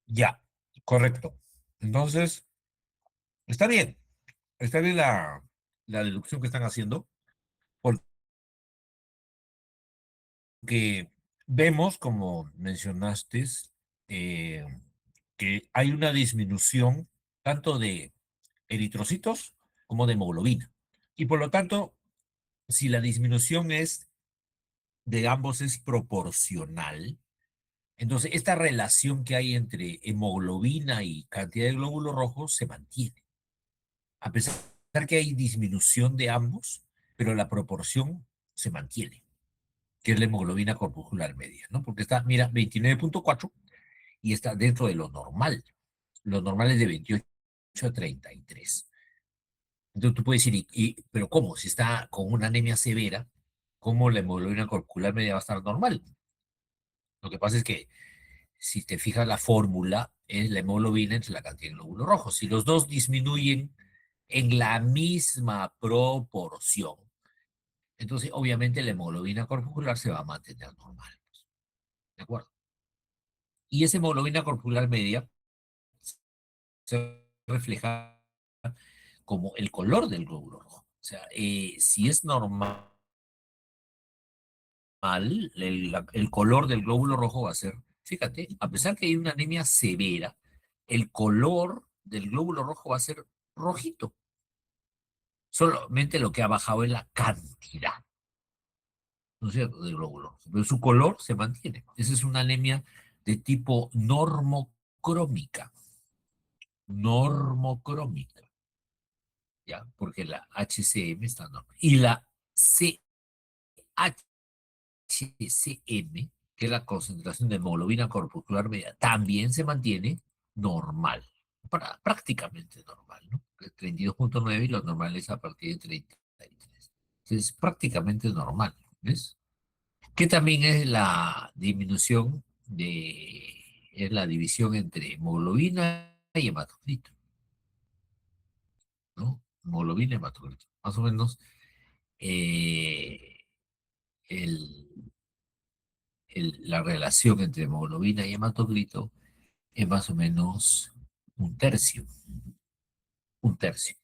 Ya, correcto. Entonces, está bien la deducción que están haciendo, porque vemos, como mencionaste, eh, que hay una disminución tanto de eritrocitos como de hemoglobina. Y por lo tanto, si la disminución es de ambos es proporcional, entonces esta relación que hay entre hemoglobina y cantidad de glóbulos rojos se mantiene. A pesar que hay disminución de ambos, pero la proporción se mantiene, que es la hemoglobina corpuscular media, ¿no? Porque está, mira, 29,4 y está dentro de lo normal. Lo normal es de 28 a 33. Entonces tú puedes decir, pero ¿cómo? Si está con una anemia severa, ¿cómo la hemoglobina corpuscular media va a estar normal? Lo que pasa es que si te fijas la fórmula, es la hemoglobina entre la cantidad de glóbulos rojos. Si los dos disminuyen en la misma proporción, entonces obviamente la hemoglobina corpuscular se va a mantener normal. ¿De acuerdo? Y esa hemoglobina corpuscular media se refleja como el color del glóbulo rojo. O sea, si es normal, el color del glóbulo rojo va a ser, fíjate, a pesar que hay una anemia severa, el color del glóbulo rojo va a ser rojito. Solamente lo que ha bajado es la cantidad, ¿no es cierto?, del glóbulo rojo. Pero su color se mantiene. Esa es una anemia de tipo normocrómica. Normocrómica, ¿ya? Porque la HCM está normal. Y la HCM, que es la concentración de hemoglobina corpuscular media, también se mantiene normal, prácticamente normal, ¿no? 32,9 y lo normal es a partir de 33. Entonces, prácticamente normal, ¿ves? Que también es la disminución es la división entre hemoglobina y hematocrito, ¿no? Hemoglobina y hematocrito. Más o menos, eh, el, la relación entre hemoglobina y hematocrito es más o menos un tercio, un tercio.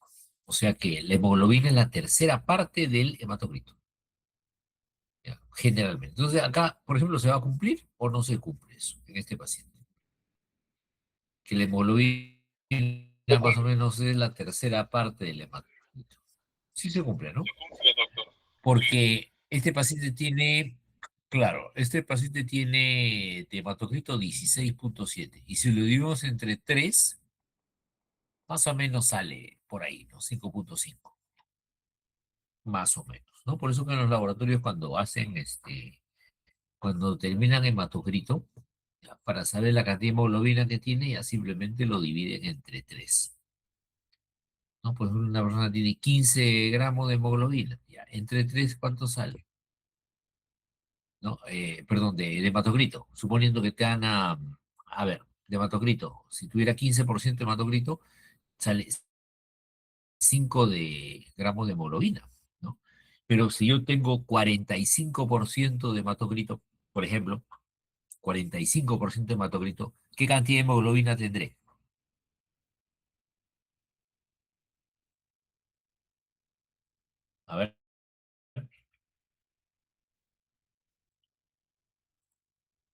O sea que la hemoglobina es la tercera parte del hematocrito, ¿ya? Generalmente. Entonces acá, por ejemplo, ¿se va a cumplir o no se cumple eso en este paciente? Que la hemoglobina más o menos es la tercera parte del hematocrito. Sí se cumple, ¿no? Se cumple, doctor. Sí. Porque este paciente tiene, claro, este paciente tiene de hematocrito 16,7 y si lo dividimos entre 3, más o menos sale por ahí, ¿no? 5,5, más o menos, ¿no? Por eso que en los laboratorios cuando hacen, cuando terminan hematocrito, ya, para saber la cantidad de hemoglobina que tiene, ya simplemente lo dividen entre 3, ¿no? Por ejemplo, una persona tiene 15 gramos de hemoglobina, ya, entre 3, ¿cuánto sale? ¿No? Perdón, de hematocrito, suponiendo que te dan a ver, de hematocrito, si tuviera 15% de hematocrito, sale 5 gramos de hemoglobina, ¿no? Pero si yo tengo 45% de hematocrito, por ejemplo, 45% de hematocrito, ¿qué cantidad de hemoglobina tendré? A ver,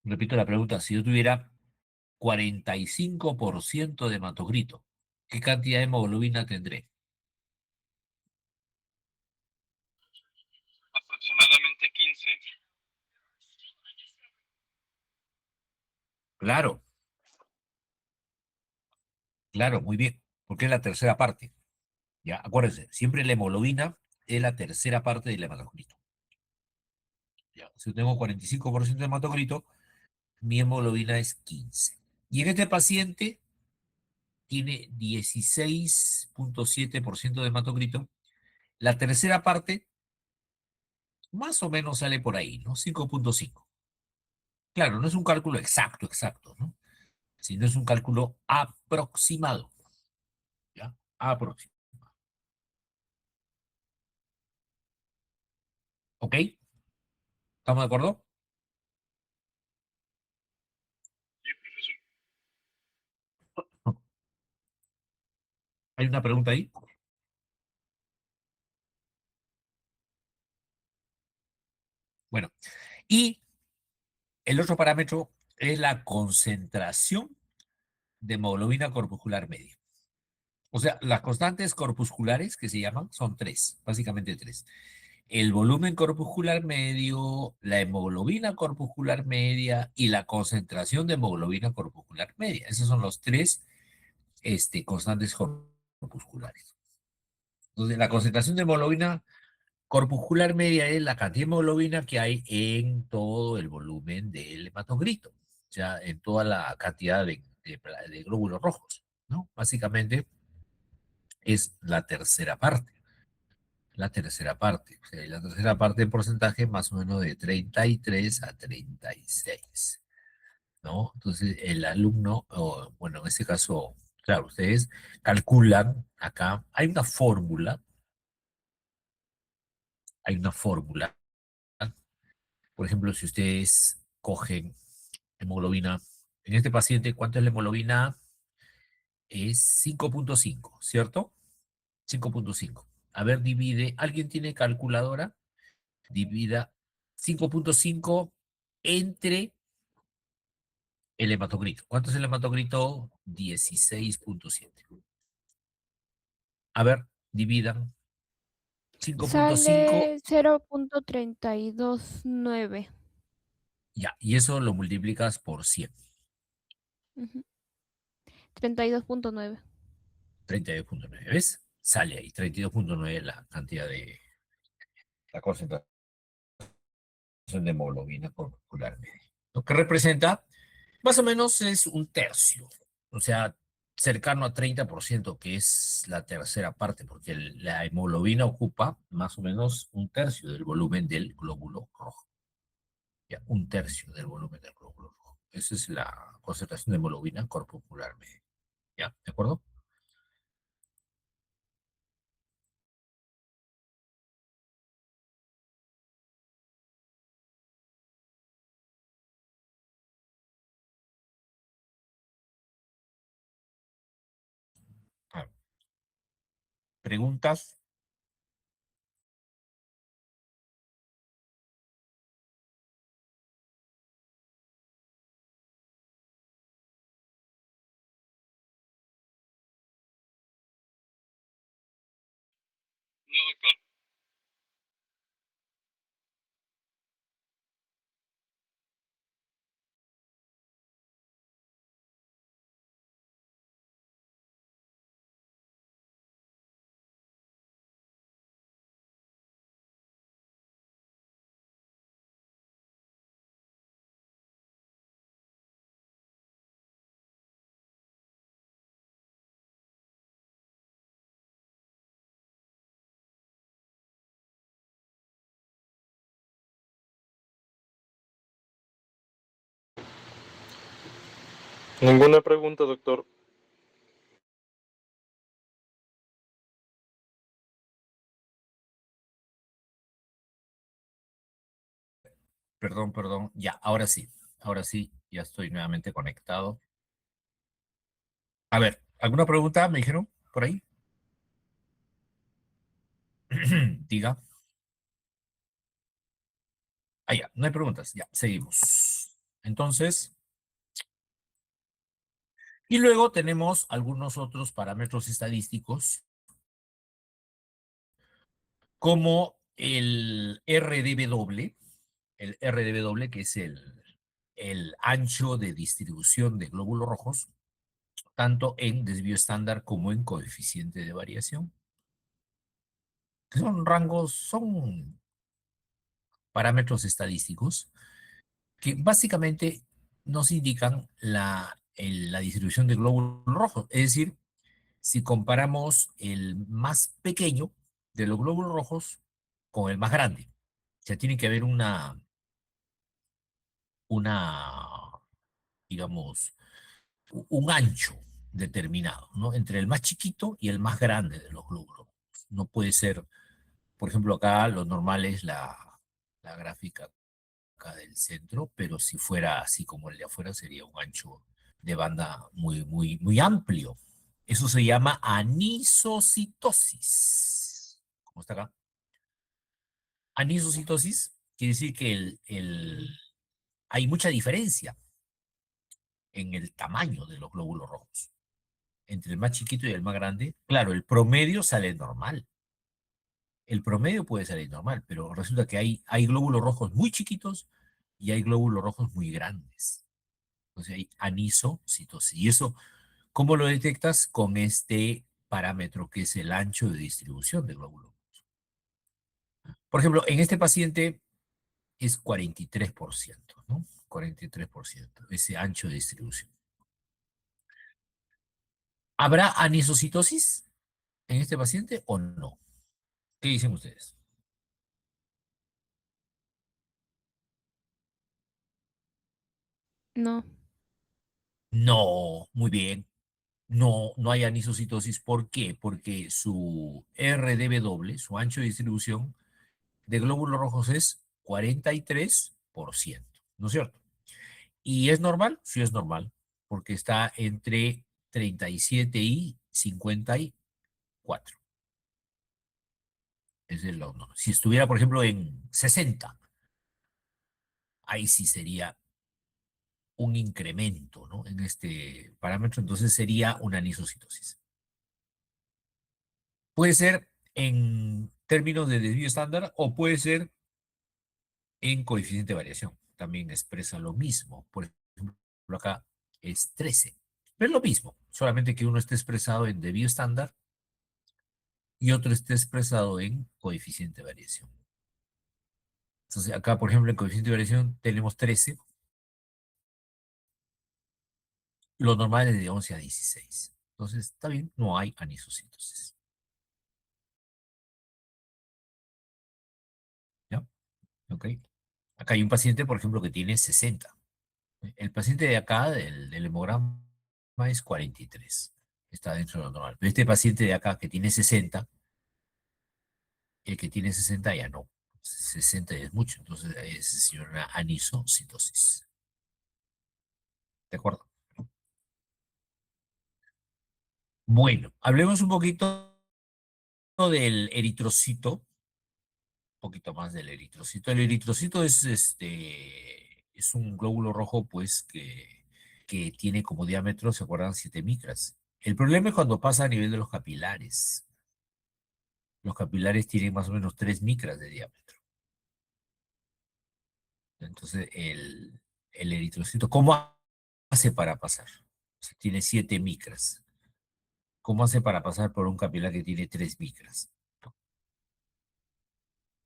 repito la pregunta, si yo tuviera 45% de hematocrito, ¿qué cantidad de hemoglobina tendré? Aproximadamente 15. Claro, claro, muy bien, porque es la tercera parte. Ya, acuérdense, siempre la hemoglobina es la tercera parte del hematocrito. Ya, si yo tengo 45% de hematocrito, mi hemoglobina es 15. Y en este paciente tiene 16,7% de hematocrito. La tercera parte más o menos sale por ahí, ¿no? 5,5. Claro, no es un cálculo exacto, ¿no? Sino es un cálculo aproximado, ¿ya? Aproximado. ¿Ok? ¿Estamos de acuerdo? Sí, profesor. ¿Hay una pregunta ahí? Bueno, y el otro parámetro es la concentración de hemoglobina corpuscular media. O sea, las constantes corpusculares que se llaman son tres, básicamente tres. El volumen corpuscular medio, la hemoglobina corpuscular media y la concentración de hemoglobina corpuscular media. Esos son los tres constantes corpusculares. Entonces, la concentración de hemoglobina corpuscular media es la cantidad de hemoglobina que hay en todo el volumen del hematocrito, o sea, en toda la cantidad de glóbulos rojos, ¿no? Básicamente es la tercera parte. La tercera parte. O sea, la tercera parte en porcentaje más o menos de 33 a 36, ¿no? Entonces, el alumno, o, bueno, en este caso, claro, ustedes calculan acá, hay una fórmula. Por ejemplo, si ustedes cogen hemoglobina, en este paciente, ¿cuánto es la hemoglobina? Es 5,5, ¿cierto? 5,5. A ver, divide, ¿alguien tiene calculadora? Divida 5,5 entre el hematocrito. ¿Cuánto es el hematocrito? 16,7. A ver, dividan 5,5, Sale 0,329. ya, y eso lo multiplicas por 100, Ujú. 32,9. 32,9, ¿ves? Sale ahí, 32,9 la cantidad la concentración de hemoglobina corporal media. Lo que representa, más o menos, es un tercio, o sea, cercano a 30%, que es la tercera parte, porque la hemoglobina ocupa más o menos un tercio del volumen del glóbulo rojo. Ya, un tercio del volumen del glóbulo rojo. Esa es la concentración de hemoglobina corporal media. ¿Ya? ¿De acuerdo? Ah, ¿preguntas? No, doctor. Ninguna pregunta, doctor. Perdón. Ya, ahora sí, ya estoy nuevamente conectado. A ver, ¿alguna pregunta me dijeron por ahí? Diga. Ah, ya, no hay preguntas, ya, seguimos. Entonces, y luego tenemos algunos otros parámetros estadísticos, como el RDW, que es el ancho de distribución de glóbulos rojos, tanto en desvío estándar como en coeficiente de variación. Son rangos, son parámetros estadísticos que básicamente nos indican la distribución de glóbulos rojos. Es decir, si comparamos el más pequeño de los glóbulos rojos con el más grande. O sea, tiene que haber una, digamos, un ancho determinado, ¿no? Entre el más chiquito y el más grande de los glóbulos rojos. No puede ser, por ejemplo, acá lo normal es la gráfica acá del centro, pero si fuera así como el de afuera sería un ancho de banda muy, muy, muy amplio. Eso se llama anisocitosis. ¿Cómo está acá? Anisocitosis quiere decir que hay mucha diferencia en el tamaño de los glóbulos rojos. Entre el más chiquito y el más grande, claro, el promedio sale normal. El promedio puede salir normal, pero resulta que hay glóbulos rojos muy chiquitos y hay glóbulos rojos muy grandes. Entonces hay anisocitosis. Y eso, ¿cómo lo detectas? Con este parámetro que es el ancho de distribución de glóbulos. Por ejemplo, en este paciente es 43%, ¿no? 43%, ese ancho de distribución. ¿Habrá anisocitosis en este paciente o no? ¿Qué dicen ustedes? No. No, muy bien. No, no hay anisocitosis. ¿Por qué? Porque su RDB su ancho de distribución de glóbulos rojos es 43%, ¿no es cierto? ¿Y es normal? Sí es normal, porque está entre 37 y 54. Es el no. Si estuviera, por ejemplo, en 60, ahí sí sería un incremento, ¿no? En este parámetro, entonces sería una anisocitosis. Puede ser en términos de desvío estándar o puede ser en coeficiente de variación. También expresa lo mismo. Por ejemplo, acá es 13. Pero es lo mismo, solamente que uno esté expresado en desvío estándar y otro esté expresado en coeficiente de variación. Entonces, acá, por ejemplo, en coeficiente de variación tenemos 13. Lo normal es de 11 a 16. Entonces, está bien, no hay anisocitosis. ¿Ya? Ok. Acá hay un paciente, por ejemplo, que tiene 60. El paciente de acá, del hemograma, es 43. Está dentro de lo normal. Pero este paciente de acá que tiene 60, el que tiene 60 ya no. 60 ya es mucho, entonces es una anisocitosis. ¿De acuerdo? Bueno, hablemos un poquito del eritrocito, un poquito más del eritrocito. El eritrocito es un glóbulo rojo, pues, que tiene como diámetro, ¿se acuerdan? 7 micras. El problema es cuando pasa a nivel de los capilares. Los capilares tienen más o menos 3 micras de diámetro. Entonces, el eritrocito, ¿cómo hace para pasar? Si tiene 7 micras. ¿Cómo hace para pasar por un capilar que tiene 3 micras?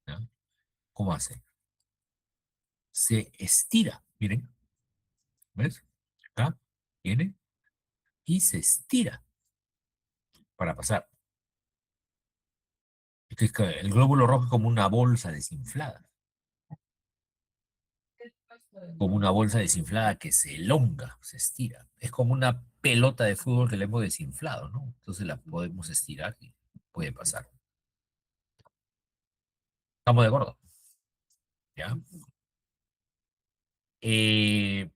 ¿No? ¿Cómo hace? Se estira, miren, ¿ves? Acá viene y se estira para pasar. Es que el glóbulo rojo es como una bolsa desinflada, como una bolsa desinflada que se elonga, se estira. Es como una pelota de fútbol que le hemos desinflado, ¿no? Entonces la podemos estirar y puede pasar. ¿Estamos de acuerdo? ¿Ya? Eh,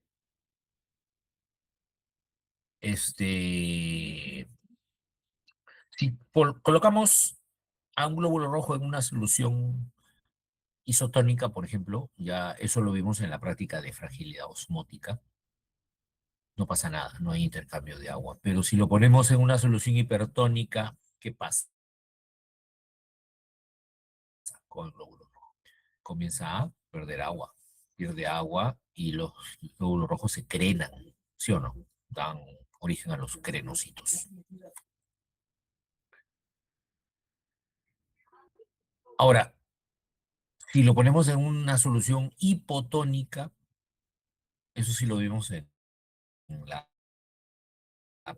este, si colocamos a un glóbulo rojo en una solución isotónica, por ejemplo, ya eso lo vimos en la práctica de fragilidad osmótica, no pasa nada, no hay intercambio de agua. Pero si lo ponemos en una solución hipertónica, ¿qué pasa con el glóbulo rojo? Comienza a perder agua, pierde agua y los glóbulos rojos se crenan, ¿sí o no? Dan origen a los crenocitos. Ahora, si lo ponemos en una solución hipotónica, eso sí lo vimos en la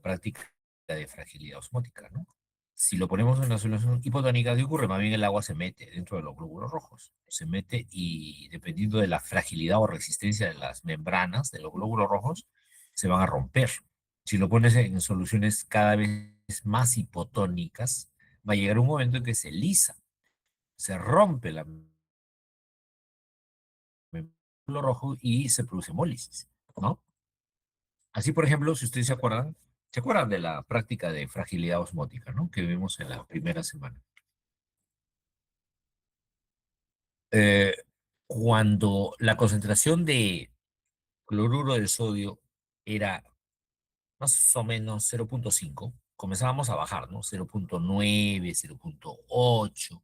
práctica de fragilidad osmótica, ¿no? Si lo ponemos en una solución hipotónica, ¿qué ocurre? Más bien el agua se mete dentro de los glóbulos rojos. Se mete y dependiendo de la fragilidad o resistencia de las membranas de los glóbulos rojos, se van a romper. Si lo pones en soluciones cada vez más hipotónicas, va a llegar un momento en que se lisa, se rompe la glóbulo rojo y se produce hemólisis, ¿no? Así, por ejemplo, si ustedes se acuerdan de la práctica de fragilidad osmótica, ¿no? Que vimos en la primera semana. Eh, Cuando la concentración de cloruro de sodio era más o menos 0,5, comenzábamos a bajar, ¿no? 0,9, 0,8,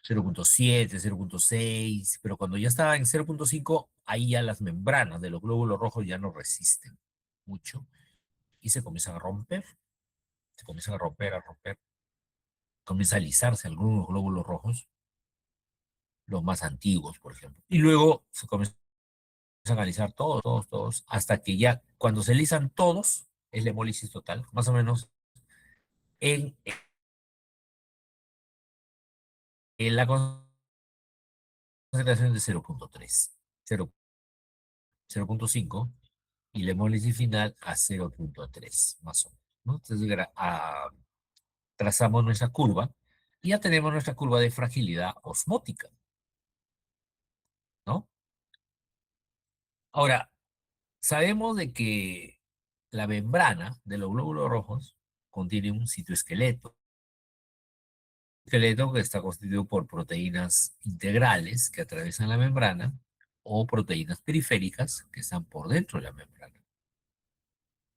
0,7, 0,6, pero cuando ya estaba en 0,5, ahí ya las membranas de los glóbulos rojos ya no resisten mucho y se comienzan a romper, se comienzan a romper, comienza a alisarse algunos glóbulos rojos, los más antiguos, por ejemplo, y luego se comienza a alisar todos, todos, todos, hasta que ya cuando se alisan todos, es la hemólisis total, más o menos en la concentración de 0,3, 0,5 y la hemólisis final a 0,3, más o menos, ¿no? Entonces trazamos nuestra curva y ya tenemos nuestra curva de fragilidad osmótica, ¿no? Ahora, sabemos de que la membrana de los glóbulos rojos contiene un citoesqueleto. Esqueleto que está constituido por proteínas integrales que atraviesan la membrana o proteínas periféricas que están por dentro de la membrana.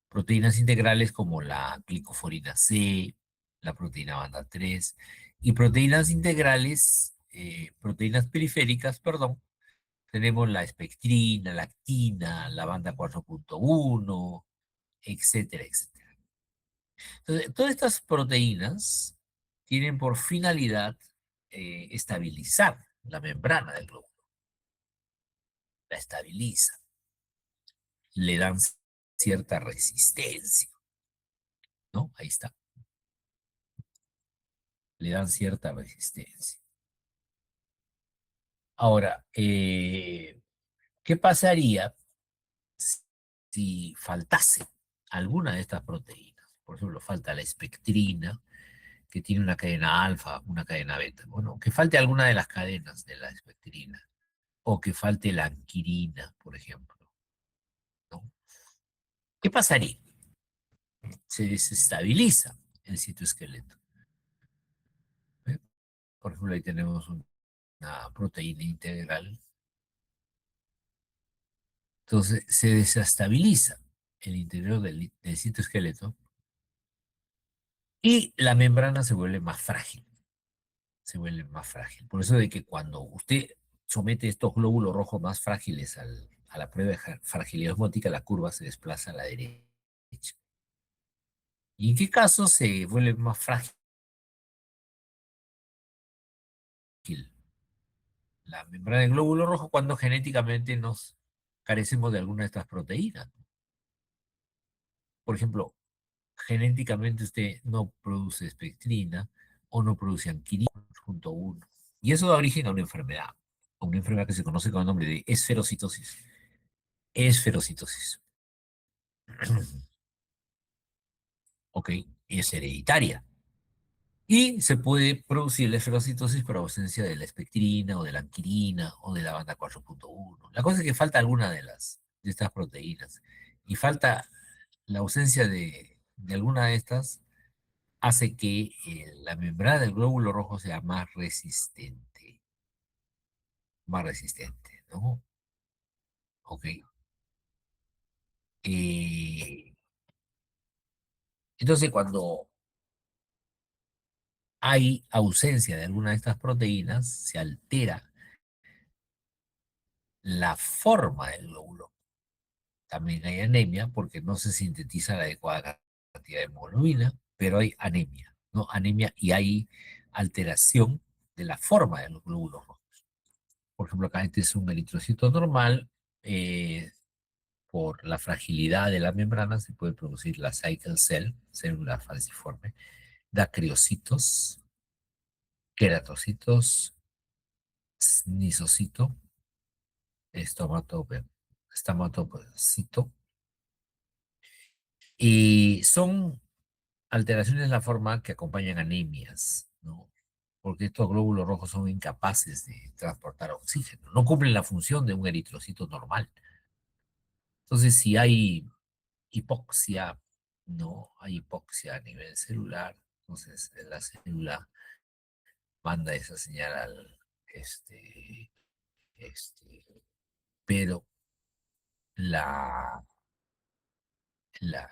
Proteínas integrales como la glicoforina C, la proteína banda 3 y proteínas integrales, proteínas periféricas, perdón, tenemos la espectrina, la actina, la banda 4,1, etcétera, etcétera. Entonces, todas estas proteínas tienen por finalidad estabilizar la membrana del glóbulo. La estabilizan, le dan cierta resistencia, ¿no? Ahí está. Le dan cierta resistencia. Ahora, ¿qué pasaría si faltase alguna de estas proteínas? Por ejemplo, falta la espectrina, que tiene una cadena alfa, una cadena beta. Bueno, que falte alguna de las cadenas de la espectrina, o que falte la anquirina, por ejemplo, ¿no? ¿Qué pasaría? Se desestabiliza el citoesqueleto. ¿Eh? Por ejemplo, ahí tenemos una proteína integral. Entonces, se desestabiliza el interior del citoesqueleto y la membrana se vuelve más frágil. Se vuelve más frágil. Por eso de que cuando usted somete estos glóbulos rojos más frágiles a la prueba de fragilidad osmótica, la curva se desplaza a la derecha. ¿Y en qué caso se vuelve más frágil la membrana del glóbulo rojo? Cuando genéticamente nos carecemos de alguna de estas proteínas. Por ejemplo, genéticamente usted no produce espectrina o no produce anquilina junto a uno. Y eso da origen a una enfermedad que se conoce con el nombre de esferocitosis. Esferocitosis. Ok, es hereditaria. Y se puede producir la esferocitosis por ausencia de la espectrina o de la anquilina o de la banda 4,1. La cosa es que falta alguna de estas proteínas. Y falta la ausencia de alguna de estas hace que la membrana del glóbulo rojo sea más resistente, ¿no? Ok. Eh, entonces, cuando hay ausencia de alguna de estas proteínas, se altera la forma del glóbulo. También hay anemia porque no se sintetiza la adecuada cantidad de hemoglobina, pero hay anemia, ¿no? Anemia y hay alteración de la forma de los glóbulos rojos. Por ejemplo, acá este es un eritrocito normal. Por la fragilidad de la membrana se puede producir la cycle cell, célula falciforme, dacriocitos, queratocitos, nisocito, estomatocito. Y son alteraciones en la forma que acompañan anemias, ¿no? Porque estos glóbulos rojos son incapaces de transportar oxígeno, no cumplen la función de un eritrocito normal. Entonces, si hay hipoxia, no hay hipoxia a nivel celular, entonces la célula manda esa señal al, pero la, la,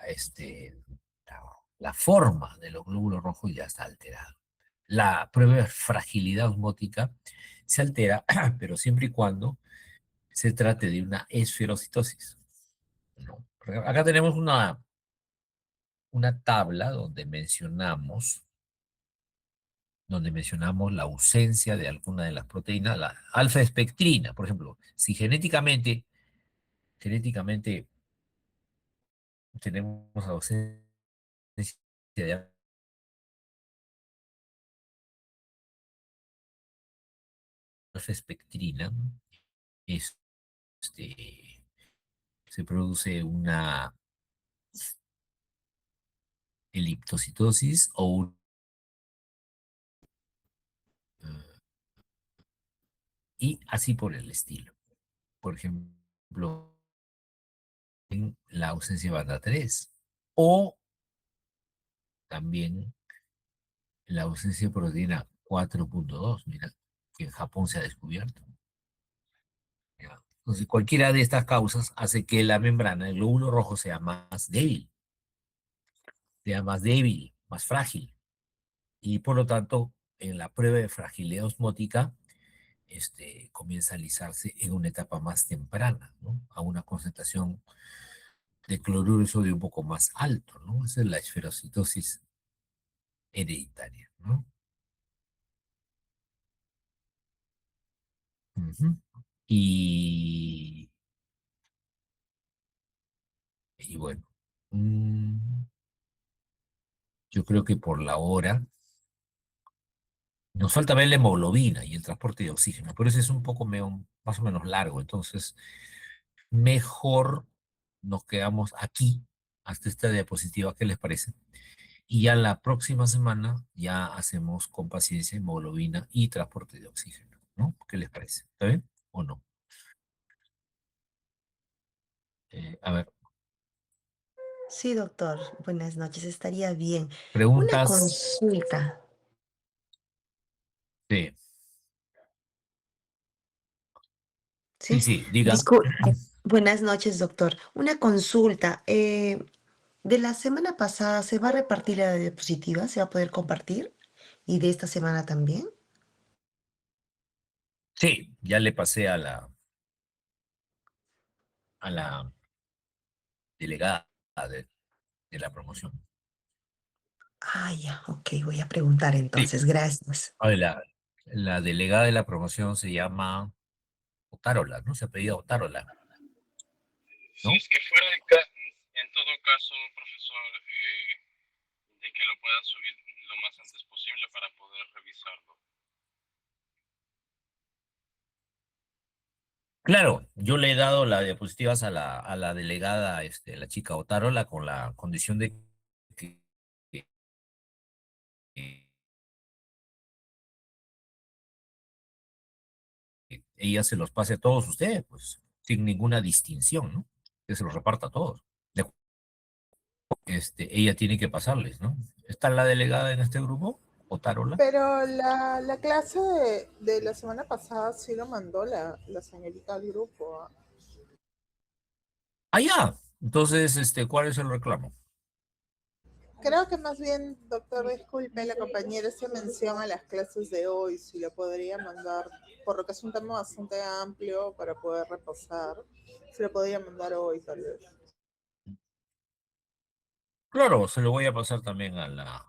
la forma de los glóbulos rojos ya está alterada. La prueba de fragilidad osmótica se altera, pero siempre y cuando se trate de una esferocitosis, ¿no? Acá tenemos una tabla donde mencionamos la ausencia de alguna de las proteínas, la alfa-espectrina, por ejemplo. Si genéticamente tenemos ausencia de alfa-espectrina, este, se produce una eliptocitosis o y así por el estilo. Por ejemplo, en la ausencia de banda 3 o también la ausencia de proteína 4.2, mira, que en Japón se ha descubierto. ¿Ya? Entonces, cualquiera de estas causas hace que la membrana del glóbulo rojo sea más débil, más frágil. Y por lo tanto, en la prueba de fragilidad osmótica, comienza a alisarse en una etapa más temprana, ¿no? A una concentración de cloruro de sodio un poco más alto, ¿no? Esa es la esferocitosis hereditaria, ¿no? Ujú. Y, y bueno, mm, yo creo que por la hora nos falta ver la hemoglobina y el transporte de oxígeno, pero ese es un poco más o menos largo, entonces mejor nos quedamos aquí hasta esta diapositiva, ¿qué les parece? Y ya la próxima semana ya hacemos con paciencia hemoglobina y transporte de oxígeno, ¿no? ¿Qué les parece? ¿Está bien o no? A ver, Sí, doctor. Buenas noches. Estaría bien. Una preguntas. consulta. Sí, sí, Sí. sí, diga. Disculpe. Buenas noches, doctor. Una consulta. De la semana pasada, ¿se va a repartir la diapositiva? ¿Se va a poder compartir? ¿Y de esta semana también? Sí, ya le pasé a la delegada de la promoción. Ah, ya. Ok, voy a preguntar Sí, entonces. Gracias. a ver, la delegada de la promoción se llama Otárola, ¿no? Se apellida Otárola, Si ¿no? es que fuera en todo caso, profesor, de que lo puedan subir lo más antes posible para poder revisarlo. Claro, yo le he dado las diapositivas a la delegada, la chica Otárola, con la condición de que ella se los pase a todos ustedes, pues, sin ninguna distinción, ¿no? Que se los reparta a todos. Ella tiene que pasarles, ¿no? ¿Está la delegada en este grupo? Otárola. Pero la clase de la semana pasada sí lo mandó la señorita al grupo. ¿Ah? Ah, ya. Entonces, ¿cuál es el reclamo? Creo que más bien, doctor, disculpe, la compañera se menciona a las clases de hoy, si lo podría mandar, por lo que es un tema bastante amplio para poder repasar, se lo podría mandar hoy tal vez. Claro, se lo voy a pasar también a la